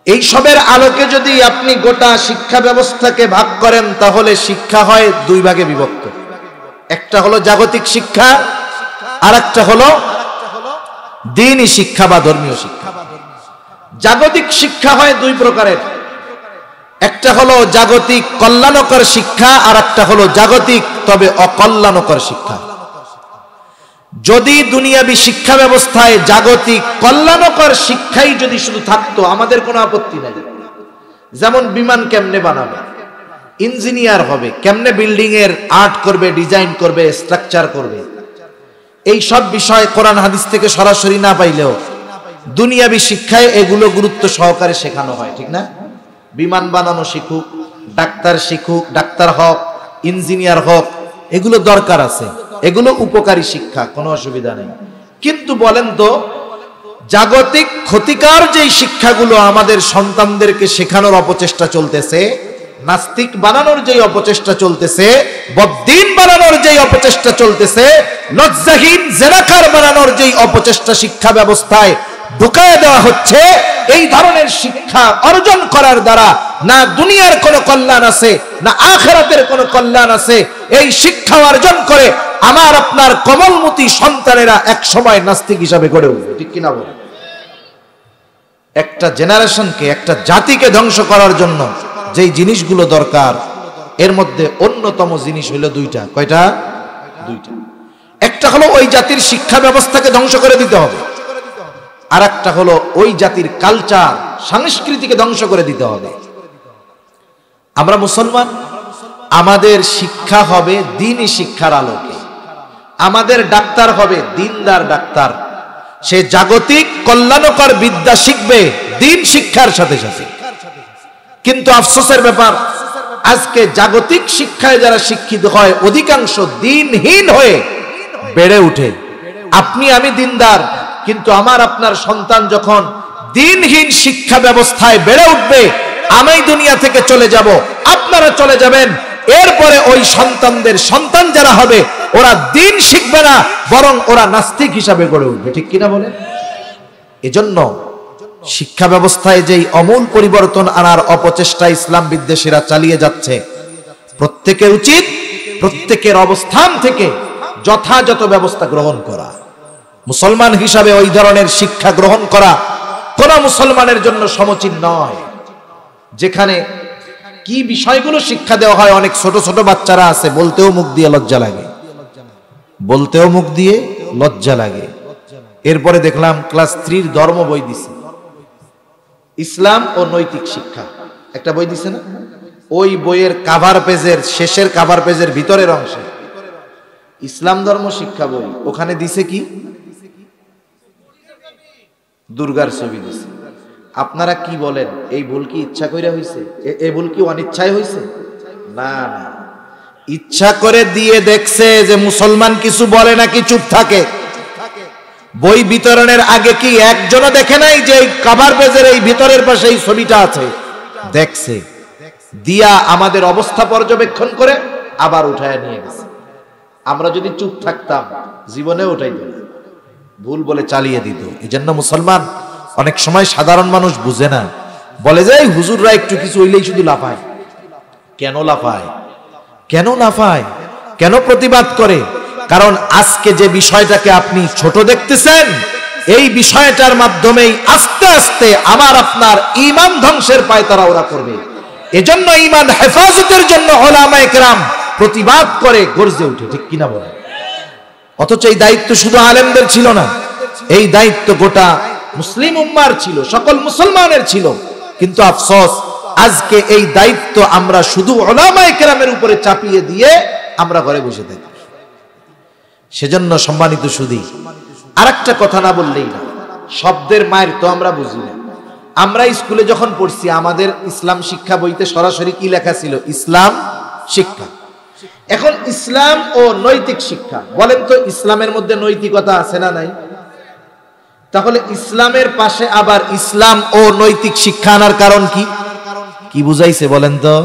এই সবের আলোকে যদি আপনি গোটা শিক্ষা ব্যবস্থাকে ভাগ করেন, তাহলে শিক্ষা হয় দুই ভাগে বিভক্ত। একটা হলো জাগতিক শিক্ষা, আর একটা হলো দ্বীনি শিক্ষা বা ধর্মীয় শিক্ষা। জাগতিক শিক্ষা হয় দুই প্রকারের, একটা হলো জাগতিক কল্যাণকর শিক্ষা, আর একটা হলো জাগতিক তবে অকল্যাণকর শিক্ষা। যদি দুনিয়াবী শিক্ষা ব্যবস্থায় জাগতিক কল্যাণকর শিক্ষাই যদি শুধু থাকতো, আমাদের কোনো আপত্তি নাই। যেমন বিমান কেমনে বানাবে, ইঞ্জিনিয়ার হবে, কেমনে বিল্ডিং এর আর্ট করবে, ডিজাইন করবে, স্ট্রাকচার করবে, এই সব বিষয় কোরআন হাদিস থেকে সরাসরি না পাইলেও দুনিয়াবী শিক্ষায় এগুলো গুরুত্ব সহকারে শেখানো হয়, ঠিক না? বিমান বানানো শিখুক, ডাক্তার শিখুক, ডাক্তার হোক, ইঞ্জিনিয়ার হোক, এগুলো দরকার আছে, এগুলো উপকারী শিক্ষা, কোনো অসুবিধা নেই। কিন্তু বলেন তো, জাগতিক ক্ষতিকর যেই শিক্ষাগুলো আমাদের সন্তানদেরকে শেখানোর অপচেষ্টা চলতেছে, নাস্তিক বানানোর যেই অপচেষ্টা চলতেছে, বদ্দীন বানানোর যেই অপচেষ্টা চলতেছে, লজ্জাহীন জেনাকার বানানোর যেই অপচেষ্টা শিক্ষা ব্যবস্থায় ঢুকায় দেওয়া হচ্ছে। এই ধরনের শিক্ষা অর্জন করার দ্বারা না দুনিয়ার কোনো কল্যাণ আছে না আখিরাতের কোনো কল্যাণ আছে। এই শিক্ষা অর্জন করে আমার আপনার কমলমতি সন্তানেরা এক সময় নাস্তিক হিসাবে গড়ে উঠবে, ঠিক কিনা বলেন? একটা জেনারেশনকে, একটা জাতিকে ধ্বংস করার জন্য যেই জিনিসগুলো দরকার, এর মধ্যে অন্যতম জিনিস হলো দুইটা। কয়টা? দুইটা। একটা হলো ওই জাতির শিক্ষা ব্যবস্থাকে ধ্বংস করে দিতে হবে, আর একটা হলো ওই জাতির কালচার, সংস্কৃতিকে ধ্বংস করে দিতে হবে। আমরা মুসলমান, আমাদের শিক্ষা হবে দ্বীনি শিক্ষার আলোকে। আমাদের ডাক্তার হবে দ্বীনদার ডাক্তার। সে জাগতিক কল্যাণকর বিদ্যা শিখবে দ্বীন শিক্ষার সাথে সাথে। কিন্তু আফসোসের ব্যাপার, আজকে জাগতিক শিক্ষায় যারা শিক্ষিত হয় অধিকাংশ দ্বীনহীন হয়ে বেড়ে উঠে। আপনি আমি দ্বীনদার, কিন্তু আমার আপনার সন্তান যখন দ্বীনহীন শিক্ষা ব্যবস্থায় বেড়ে উঠবে, আমি দুনিয়া থেকে চলে যাব, আপনারা চলে যাবেন। এরপরে ওই সন্তানদের সন্তান যারা হবে ওরা দ্বীন শিখবে না, বরং ওরা নাস্তিক হিসাবে গড়ে উঠবে, ঠিক কিনা বলেন? এজন্য শিক্ষা ব্যবস্থায় যেই অমূল পরিবর্তন আনার অপচেষ্টা ইসলাম বিদ্বেষীরা চালিয়ে যাচ্ছে, প্রত্যেকের উচিত প্রত্যেকের অবস্থান থেকে যথাযথ ব্যবস্থা গ্রহণ করা। মুসলমান হিসাবে ওই ধরনের শিক্ষা গ্রহণ করা কোন মুসলমানের জন্য সমীচীন নয়, যেখানে কি বিষয়গুলো শিক্ষা দেওয়া হয়। অনেক ছোট ছোট বাচ্চারা আছে, বলতেও মুখ দিয়ে লজ্জা লাগে, বলতেও মুখ দিয়ে লজ্জা লাগে। এরপরে দেখলাম ক্লাস 3 ধর্ম বই দিছে, ইসলাম ও নৈতিক শিক্ষা একটা বই দিছে না? ওই বইয়ের কাভার পেজের শেষের কাভার পেজের ভিতরের অংশে ইসলাম ধর্ম শিক্ষা বই, ওখানে দিছে কি? দুর্গার ছবি দিছে। আপনারা কি বলেন, এই ভুল কি ইচ্ছা করে হয়েছে? এই ভুল কি অনিচ্ছায় হয়েছে? না না, ইচ্ছা করে দিয়ে দেখছে যে মুসলমান কিছু বলে নাকি চুপ থাকে। বই বিতরণের আগে কি একজনও দেখে নাই যে এই কভার পেজের এই ভিতরের পাশে এই ছবিটা আছে? দেখছে, দিয়া আমাদের অবস্থা পর্যবেক্ষণ করে আবার উঠায় নিয়ে গেছে। আমরা যদি চুপ থাকতাম জীবনে উঠাই দিত, ভুল বলে চালিয়ে দিত। এই জন্য মুসলমান অনেক সময় সাধারণ মানুষ বুঝে না, বলে যে হুজুররা একটু কিছু হইলেই শুধু লাফায়। কেন লাফায়? কেন লাফায়? কেন প্রতিবাদ করে? কারণ আজকে যে বিষয়টাকে আপনি ছোট দেখতেছেন, এই বিষয়টার মাধ্যমেই আস্তে আস্তে আমার আপনার ঈমান ধ্বংসের পায়তারা ওরা করবে। এজন্য ঈমান হেফাজতের জন্য উলামায়ে কেরাম প্রতিবাদ করে গর্জে ওঠে, ঠিক কিনা বলেন? অথচ এই দায়িত্ব শুধু আলেমদের ছিল না, এই দায়িত্ব গোটা মুসলিম উম্মার ছিল, সকল মুসলমানের ছিল। কিন্তু আফসোস, আজকে এই দায়িত্ব আমরা শুধু উলামায়ে কেরামের উপরে চাপিয়ে দিয়ে আমরা ঘরে বসে থাকি। সেজন্য সম্মানিত সুধী, আরেকটা কথা না বললেই না, শব্দের মায়ের তো আমরা বুঝি না। আমরা স্কুলে যখন পড়ছি, আমাদের ইসলাম শিক্ষা বইতে সরাসরি কি লেখা ছিল? ইসলাম শিক্ষা। এখন ইসলাম ও নৈতিক শিক্ষা, বলেন তো ইসলামের মধ্যে নৈতিকতা আছে না নাই? তাহলে ইসলামের পাশে আবার ইসলাম ও নৈতিক শিক্ষা আনার কারণ কি? কি বুঝাইছে বলেন তো?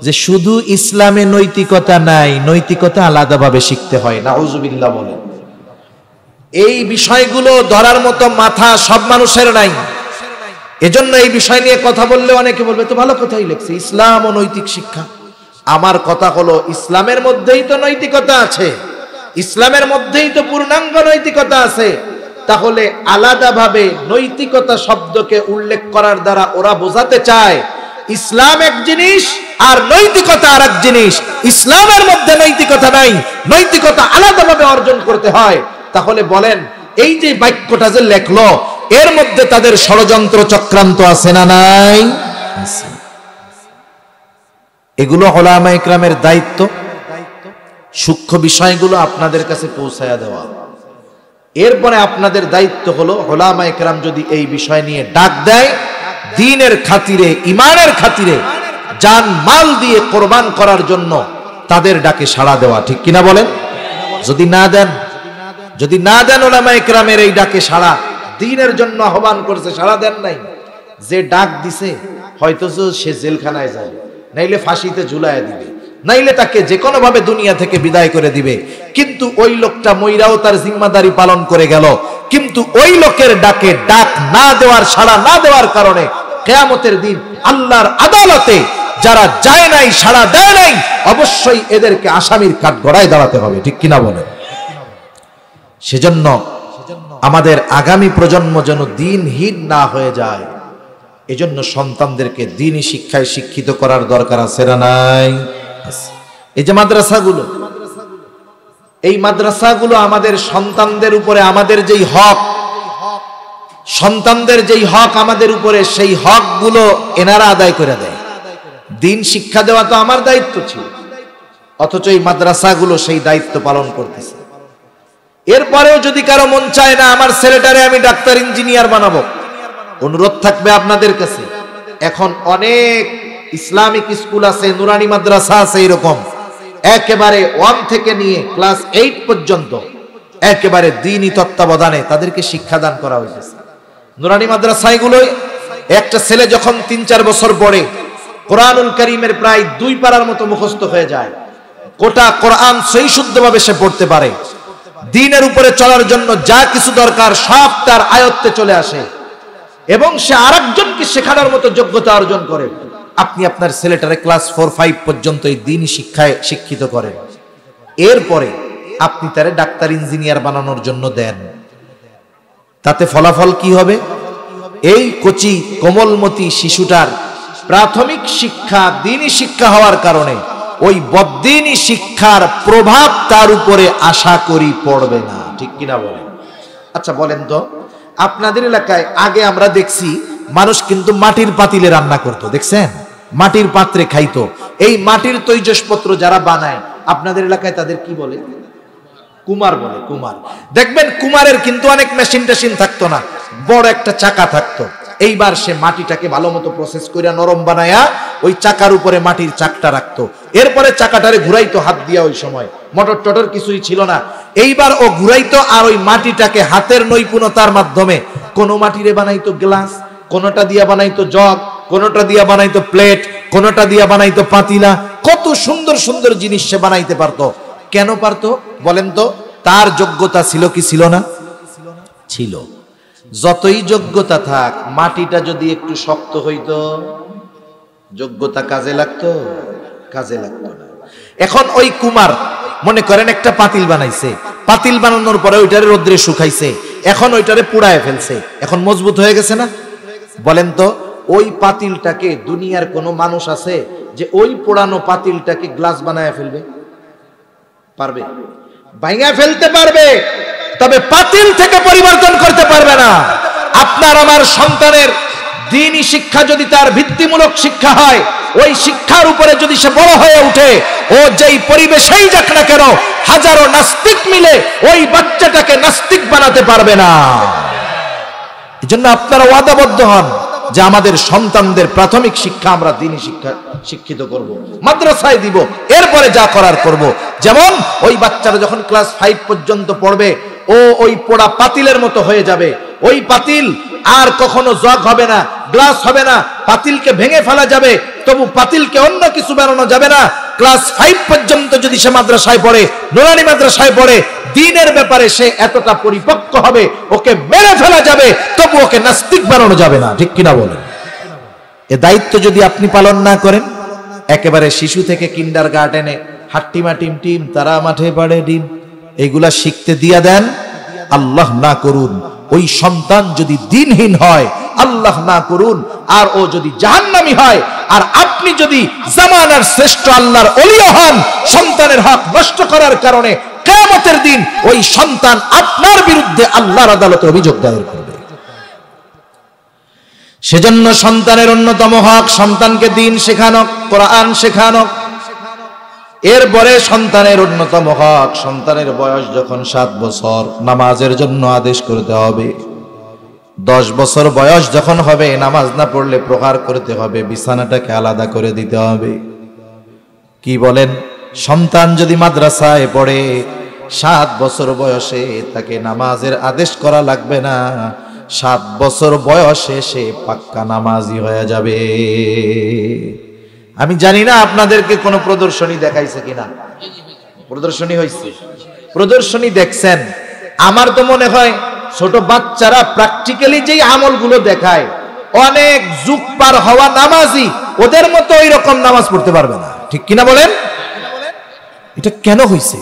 যে শুধু ইসলামে নৈতিকতা নাই, নৈতিকতা আলাদাভাবে শিখতে হয়। নাউজুবিল্লাহ বলেন। এই বিষয়গুলো ধরার মতো মাথা সব মানুষের নাই। এজন্য এই বিষয় নিয়ে কথা বললে অনেকে বলবে তো ভালো কথাই লিখছে, ইসলাম ও নৈতিক শিক্ষা। আমার কথা হলো, ইসলামের মধ্যেই তো নৈতিকতা আছে, ইসলামের মধ্যেই তো পূর্ণাঙ্গ নৈতিকতা আছে। তাহলে আলাদাভাবে নৈতিকতা শব্দকে উল্লেখ করার দ্বারা ওরা বোঝাতে চায় ইসলাম এক জিনিস আর নৈতিকতা আর এক জিনিস। ইসলামের মধ্যে নৈতিকতা নাই, নৈতিকতা আলাদাভাবে অর্জন করতে হয়। তাহলে বলেন, এই যে বাক্যটা যে লেখলো, এর মধ্যে তাদের ষড়যন্ত্র চক্রান্ত আছে না নাই? এগুলো উলামায়ে কেরামের দায়িত্ব, সূক্ষ্ম বিষয়গুলো আপনাদের কাছে পৌঁছায়া দেওয়া। এরপরে আপনাদের দায়িত্ব হলো, উলামায়ে কেরাম যদি এই বিষয় নিয়ে ডাক দেয়, দ্বীনের খাতিরে, ঈমানের খাতিরে জান মাল দিয়ে কোরবান করার জন্য তাদের ডাকে সাড়া দেওয়া, ঠিক কিনা বলেন? যদি না দেন উলামায়ে কেরামের এই ডাকে সাড়া, দ্বীনের জন্য আহ্বান করছে, সাড়া দেন নাই, যে ডাক দিছে হয়তো সে জেলখানায় যাবে, নাইলে ফাঁসিতে ঝুলায় দিবে, নাইলে তাকে যে কোনো ভাবে দুনিয়া থেকে বিদায় করে দিবে। কিন্তু ওই লোকটা মইরাও তার জিম্মাদারি পালন করে গেল, কিন্তু ওই লোকের ডাকে ডাক না দেওয়ার, সাড়া না দেওয়ার কারণে কিয়ামতের দিন আল্লাহর আদালতে যারা যায় নাই, সাড়া দেয় নাই, অবশ্যই এদেরকে আসামির কাঠগড়ায় দাঁড়াতে হবে। ঠিক কিনা বলেন? সেজন্য আমাদের আগামী প্রজন্ম যেন দিনহীন না হয়ে যায়, এজন্য সন্তানদেরকে দ্বীনি শিক্ষায় শিক্ষিত করার দরকার আছে না নাই? এই যে মাদ্রাসাগুলো, এই মাদ্রাসাগুলো আমাদের সন্তানদের উপরে আমাদের যেই হক, সন্তানদের যেই হক আমাদের উপরে, সেই হকগুলো এনারা আদায় করে দেয়। দ্বীন শিক্ষা দেওয়া তো আমার দায়িত্ব ছিল, অথচ এই মাদ্রাসাগুলো সেই দায়িত্ব পালন করতেছে। এরপরেও যদি কারো মন চায় না আমার ছেলেটারে আমি ডাক্তার ইঞ্জিনিয়ার বানাবো, অনুরোধ থাকবে আপনাদের কাছে, এখন অনেক ইসলামিক স্কুল আছে, নুরানি মাদ্রাসা আছে, এরকম একেবারে 1 থেকে নিয়ে ক্লাস 8 পর্যন্ত একেবারে দ্বীনি তত্ত্বাবধানে তাদেরকে শিক্ষাদান করা হয়েছে। নুরানি মাদ্রাসাগুলোই একটা ছেলে যখন 3-4 বছর পড়ে কোরআনুল কারীমের প্রায় 2 পারার মতো মুখস্থ হয়ে যায়, গোটা কোরআন সহি শুদ্ধভাবে সে পড়তে পারে, দ্বীনের উপরে চলার জন্য যা কিছু দরকার সব তার আয়ত্তে চলে আসে, এবং সে আরেকজনকে শেখানোর মতো যোগ্যতা অর্জন করে। আপনি আপনার ছেলেটারে ক্লাস 4-5 পর্যন্ত এই দ্বীনি শিক্ষায় শিক্ষিত করেন, এরপরে আপনি তারে ডাক্তার ইঞ্জিনিয়ার বানানোর জন্য দেন, তাতে ফলাফল কি হবে? এই কচি কোমলমতি শিশুটার প্রাথমিক শিক্ষা দ্বীনি শিক্ষা হওয়ার কারণে ওই বদ্দীনি শিক্ষার প্রভাব তার উপরে আশা করি পড়বে না। ঠিক কিনা বলেন? আচ্ছা বলেন তো, আপনাদের এলাকায় আগে আমরা দেখছি মানুষ কিন্তু মাটির পাতিলে রান্না করতো, দেখছেন? মাটির পাত্রে খাইতো। এই মাটির তৈজসপত্র যারা বানায় আপনাদের এলাকায় তাদের কি বলে? কুমার বলে। কুমার। দেখবেন কুমারের কিন্তু অনেক মেশিন টেশিন থাকতো না, বড় একটা চাকা থাকতো। এইবার সে মাটিটাকে ভালো মতো প্রসেস করে নরম বানায়া ওই চাকার উপরে মাটির চাকটা রাখতো, এরপরে চাকাটারে ঘুরাইতো হাত দিয়া। ওই সময় মোটর টটর কিছুই ছিল না। এইবার ও ঘুরাইতো আর ওই মাটিটাকে হাতের নৈপুণ্যতার মাধ্যমে কোনো মাটিরে বানাইতো গ্লাস, কোনোটা দিয়া বানাইতো জগ, কোনোটা দিয়া বানাইতো প্লেট, কোনোটা দিয়া বানাইতো পাতিলা। কত সুন্দর সুন্দর জিনিস সে বানাইতে পারতো। কেন পারতো বলেন তো? তার যোগ্যতা ছিল কি ছিল না? ছিল। যতই যোগ্যতা থাক, মাটিটা যদি একটু শক্ত হইতো, যোগ্যতা কাজে লাগতো? কাজে লাগতো না। এখন ওই কুমার মনে করেন একটা পাতিল বানাইছে, পাতিল বানানোর পরে ওইটারে রোদ্রে শুকাইছে, এখন ওইটারে পুড়ায় ফেলছে, এখন মজবুত হয়ে গেছে না? বলেন তো, ওই পাতিলটাকে দুনিয়ার কোনো মানুষ আছে যে ওই পোড়ানো পাতিলটাকে গ্লাস বানায় ফেলবে? পারবে? ভাঙা ফেলতে পারবে, তবে পাতিল থেকে পরিবর্তন করতে পারবে না। আপনার আমার সন্তানের দ্বীনি শিক্ষা যদি তার ভিত্তিমূলক শিক্ষা হয়, ওই শিক্ষার উপরে যদি সে বড় হয়ে উঠে, ও যেই পরিবেশেই যাক না কেন, হাজারো নাস্তিক মিলে ওই বাচ্চাটাকে নাস্তিক বানাতে পারবে না। এজন্য আপনারা ওয়াদাবদ্ধ হন যে আমাদের সন্তানদের প্রাথমিক শিক্ষা আমরা দ্বীনি শিক্ষা শিক্ষিত করব, মাদ্রাসায় দিব, এরপরে যা করার করব। যেমন ওই বাচ্চারা যখন ক্লাস 5 পর্যন্ত পড়বে, ও ওই পোড়া পাতিলের মতো হয়ে যাবে। ওই পাতিল আর কখনো জগ হবে না, গ্লাস হবে না, পাতিলকে ভেঙে ফেলা যাবে, তবু পাতিলকে অন্য কিছু বানানো যাবে না। ক্লাস 5 পর্যন্ত যদি সে মাদ্রাসায় পড়ে, নুরানি মাদ্রাসায় পড়ে, দ্বীনের ব্যাপারে সে এতটা পরিপক্ক হবে, ওকে মেরে ফেলা যাবে, তবু ওকে নাস্তিক বানানো যাবে না। ঠিক কিনা বলেন? এ দায়িত্ব যদি আপনি পালন না করেন, একেবারে শিশু থেকে কিন্ডার গার্ডেনে হাট্টিমা টিম টিম তারা মাঠে পাড়ে ডিম, এইগুলা শিখতে দিয়া দেন, আল্লাহ না করুন ওই সন্তান যদি দ্বীনহীন হয়, আল্লাহ না করুন, আর ও যদি জাহান্নামী হয়, আর আপনি যদি জামানার শ্রেষ্ঠ আল্লাহর ওলিও হন, সন্তানের হক নষ্ট করার কারণে কিয়ামতের দিন ওই সন্তান আপনার বিরুদ্ধে আল্লাহর আদালতে অভিযোগ দায়ের করবে। সেজন্য সন্তানের অন্যতম হক সন্তানকে দ্বীন শেখানো, কোরআন শেখানো। এরপরে সন্তানের অন্যতম হক, সন্তানের বয়স যখন 7 বছর, নামাজের জন্য আদেশ করতে হবে। 10 বছর বয়স যখন হবে, নামাজ না পড়লে প্রহার করতে হবে, বিছানাটাকে আলাদা করে দিতে হবে। কি বলেন? সন্তান যদি মাদ্রাসায় পড়ে, 7 বছর বয়সে তাকে নামাজের আদেশ করা লাগবে না, 7 বছর বয়সে সে পাক্কা নামাজি হয়ে যাবে। আমি জানি না আপনাদেরকে কোনো প্রদর্শনী দেখাইছে কিনা। প্রদর্শনী হয়েছে, প্রদর্শনী দেখছেন। আমার তো মনে হয় ছোট বাচ্চারা প্র্যাকটিক্যালি যেই আমলগুলো দেখায়, অনেক যুগ পার হওয়া নামাজি ওদের মতো ওই রকম নামাজ পড়তে পারবে না, ঠিক কিনা বলেন? এটা কেন হয়েছে?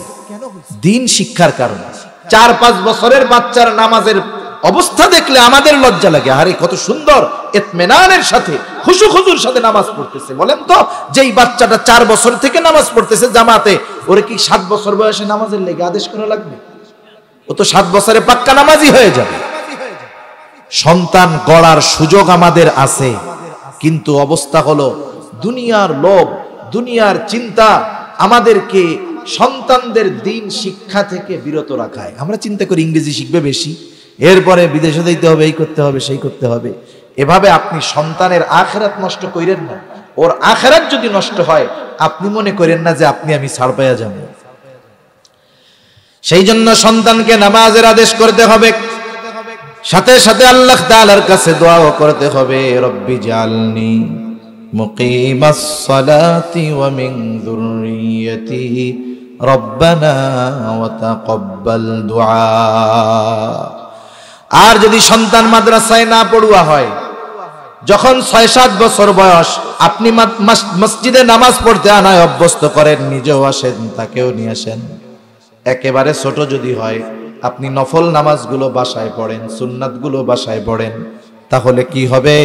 দিন শিক্ষার কারণে। 4-5 বছরের বাচ্চার নামাজের অবস্থা দেখলে আমাদের লজ্জা লাগে। আরে কত সুন্দর ইতমিনানের সাথে খুশু খুজুর সাথে নামাজ পড়তেছে। বলেন তো, যেই বাচ্চাটা 4 বছর থেকে নামাজ পড়তেছে জামাতে, ওরে কি 7 বছর বয়সে নামাজের লেগে আদেশ করা লাগবে? ও তো 7 বছরে পাক্কা নামাজি হয়ে যাবে। সন্তান গড়ার সুযোগ আমাদের আছে, কিন্তু অবস্থা হলো দুনিয়ার লোভ, দুনিয়ার চিন্তা আমাদেরকে সন্তানদের দিন শিক্ষা থেকে বিরত রাখায়। আমরা চিন্তা করি ইংরেজি শিখবে বেশি, এরপরে বিদেশে দিতে হবে, এই করতে হবে, সেই করতে হবে। এভাবে আপনি সন্তানের আখিরাত নষ্ট করেন না। ওর আখিরাত যদি নষ্ট হয়, আপনি মনে করেন না যে আপনি আমি ছাড় পাইয়া যাব। সেই জন্য সন্তানকে নামাজের আদেশ করতে হবে, সাথে সাথে আল্লাহ তাআলার কাছে দোয়াও করতে হবে, রব্বি জাআলনি মুকিমাস সালাতি ওয়া মিন যুররিয়্যাতি রব্বানা ওয়া তাকাব্বাল দুআ। আর যদি সন্তান মাদ্রাসায় না পড়ুয়া হয়, যখন 6-7 বছর বয়স, আপনি মসজিদে নামাজ পড়তে আনায় অভ্যস্ত করেন, নিজেও আসেন, তাকেও নিয়ে আসেন। একেবারে ছোট যদি হয়, আপনি নফল নামাজগুলো বাসায় পড়েন, সুন্নাতগুলো বাসায় পড়েন, তাহলে কি হবে?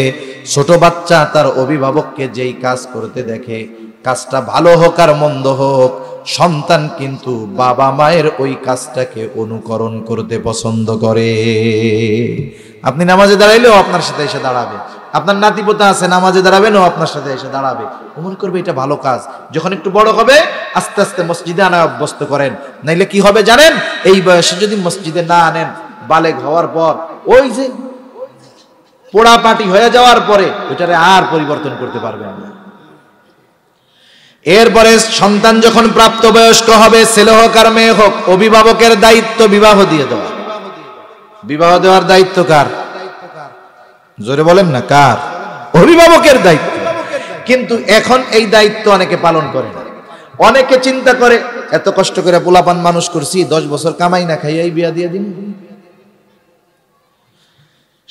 ছোট বাচ্চা তার অভিভাবককে যেই কাজ করতে দেখে, কাজটা ভালো হোক আর মন্দ হোক, সন্তান কিন্তু বাবা মায়ের ওই কাজটাকে অনুকরণ করতে পছন্দ করে। আপনি নামাজে দাঁড়াইলেও আপনার সাথে এসে দাঁড়াবে, আপনার নাতিপোতা আছে নামাজে দাঁড়াবেন, ও আপনার সাথে এসে দাঁড়াবে, মনে করবে এটা ভালো কাজ। যখন একটু বড় হবে, আস্তে আস্তে মসজিদে আনায় অভ্যস্ত করেন। নাইলে কি হবে জানেন? এই বয়সে যদি মসজিদে না আনেন, বালেগ হওয়ার পর ওই যে পোড়া পাটি হয়ে যাওয়ার পরে ওইটারে আর পরিবর্তন করতে পারবেন না। এরপরে সন্তান যখন প্রাপ্তবয়স্ক হবে, ছেলে হোক আর মেয়ে হোক, অভিভাবকের দায়িত্ব বিবাহ দিয়ে দেওয়া। বিবাহ দেওয়ার দায়িত্ব কার? জোরে বলেন না, কার? অভিভাবকের দায়িত্ব। কিন্তু এখন এই দায়িত্ব অনেকে পালন করে না। অনেকে চিন্তা করে, এত কষ্ট করে পোলাপান মানুষ করছি, 10 বছর কামাই না খাইয়াই বিয়া দিয়ে দিন।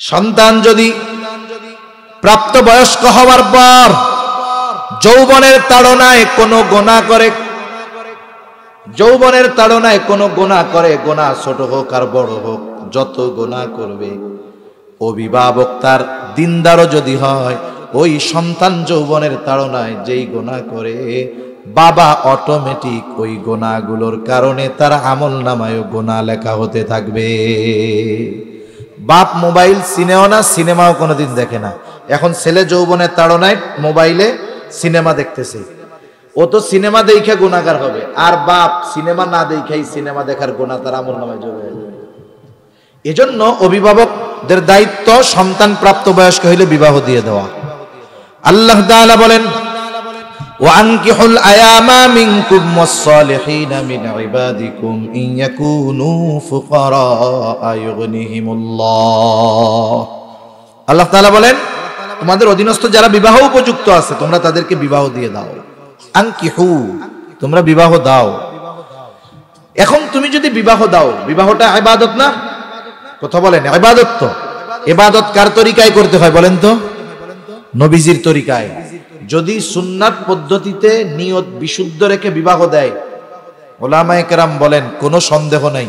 সন্তান যদি প্রাপ্তবয়স্ক হওয়ার পর যৌবনের তাড়নায় কোনো গুনাহ করে, যৌবনের তাড়নায় কোনো গুনাহ করে, গুনাহ ছোট হোক আর বড় হোক, যত গুনাহ করবে, অভিভাবক তার দিনদারও যদি হয়, ওই সন্তান যৌবনের তাড়নায় যেই গুনাহ করে, বাবা অটোমেটিক ওই গুনাহগুলোর কারণে তার আমল নামায়ও গুনাহ লেখা হতে থাকবে। বাপ মোবাইল চিনেও না, সিনেমাও কোনোদিন দেখে না। এখন ছেলে যৌবনের তাড়নায় মোবাইলে সিনেমা দেখতেছে, ও তো সিনেমা দেখে গুনাহগার হবে, আর বাপ সিনেমা না দেখেই সিনেমা দেখার গুনাহ তার আমল নামায় যোগ হয়ে যাবে। এজন্য অভিভাবকদের দায়িত্ব সন্তান প্রাপ্তবয়স্ক হইলে বিবাহ দিয়ে দেওয়া। আল্লাহ তাআলা বলেন, ওয়ানকিহুল আয়ামা মিনকুম ওয়াস-সালিহিনা মিন ইবাদিকুম ইন ইয়াকুনু ফুকারা ইউগনিহিমুল্লাহ। আল্লাহ তাআলা বলেন, তোমাদের অধীনস্থ যারা বিবাহ উপযুক্ত আছে, তোমরা তাদেরকে বিবাহ দিয়ে দাও। আনকিহু, তোমরা বিবাহ দাও। এখন তুমি যদি বিবাহ দাও, বিবাহটা ইবাদত না? কথা বলেন, ইবাদত তো। ইবাদত কার তরিকায় করতে হয় বলেন তো? নবীজির তরিকায়। যদি সুন্নাত পদ্ধতিতে নিয়ত বিশুদ্ধ রেখে বিবাহ দেয়, উলামায়ে কেরাম বলেন কোনো সন্দেহ নাই,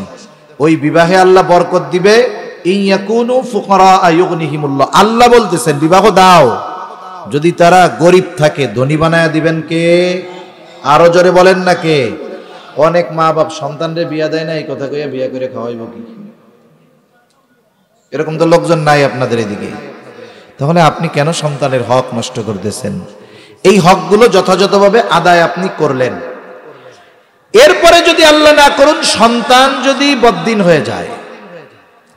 ওই বিবাহে আল্লাহ বরকত দিবে। ইন ইয়াকুনু ফুকারা ইউগনিহিমুল্লাহ, আল্লাহ বলতেছেন বিবাহ দাও। যদি তারা গরিব থাকে, ধনী বানায়া দিবেন কে? আরো জোরে বলেন না কে? অনেক মা বাপ সন্তানরে বিয়া দেয় না, এই কথা কইয়া বিয়া করে খাওয়াইব কি? এরকম তো লোকজন নাই আপনাদের এদিকে। তাহলে আপনি কেন সন্তানের হক নষ্ট করতেছেন? এই হকগুলো যথাযথভাবে আদায় আপনি করলেন, এরপরে যদি আল্লাহ না করুন সন্তান যদি বদ্দিন হয়ে যায়।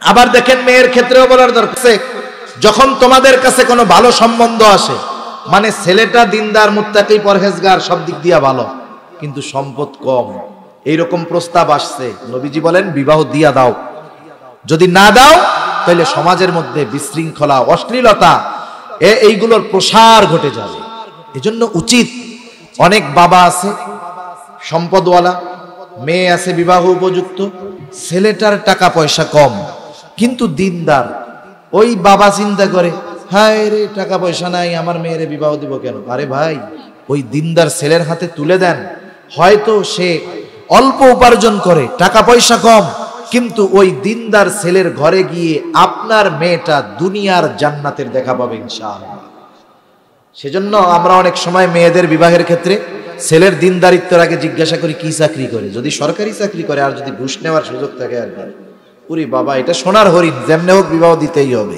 আবার দেখেন মেয়ের ক্ষেত্রেও বলার দরকার আছে, যখন তোমাদের কাছে কোনো ভালো সম্বন্ধ আসে, মানে ছেলেটা দিনদার, মুত্তাকি, পরহেজগার, সব দিক দিয়া ভালো, কিন্তু সম্পদ কম, এইরকম প্রস্তাব আসছে, নবীজি বলেন বিবাহ দিয়া দাও। যদি না দাও তাহলে সমাজের মধ্যে বিশৃঙ্খলা, অশ্লীলতা, এইগুলোর প্রসার ঘটে যাবে। এজন্য উচিত অনেক বাবা আছে সম্পদওয়ালা, মেয়ে আছে বিবাহ উপযুক্ত, ছেলেটার টাকা পয়সা কম কিন্তু দিনদার। ওই বাবা চিন্তা করে, হায় রে টাকা পয়সা নাই, আমার মেয়েরে বিবাহ দিব কেন? আরে ভাই, ওই দিনদার ছেলের হাতে তুলে দেন। হয়তো সে অল্প উপার্জন করে, টাকা পয়সা কম, কিন্তু ওই দিনদার ছেলের ঘরে গিয়ে আপনার মেয়েটা দুনিয়ার জান্নাতের দেখা পাবে ইনশাআল্লাহ। সেজন্য আমরা অনেক সময় মেয়েদের বিবাহের ক্ষেত্রে ছেলের দিনদারিত্বের আগে জিজ্ঞাসা করি কি চাকরি করে। যদি সরকারি চাকরি করে আর যদি ঘুষ নেওয়ার সুযোগ থাকে, আর কি, উরি বাবা, এটা সোনার হরিণ, যেমনে হোক বিবাহ দিতেই হবে।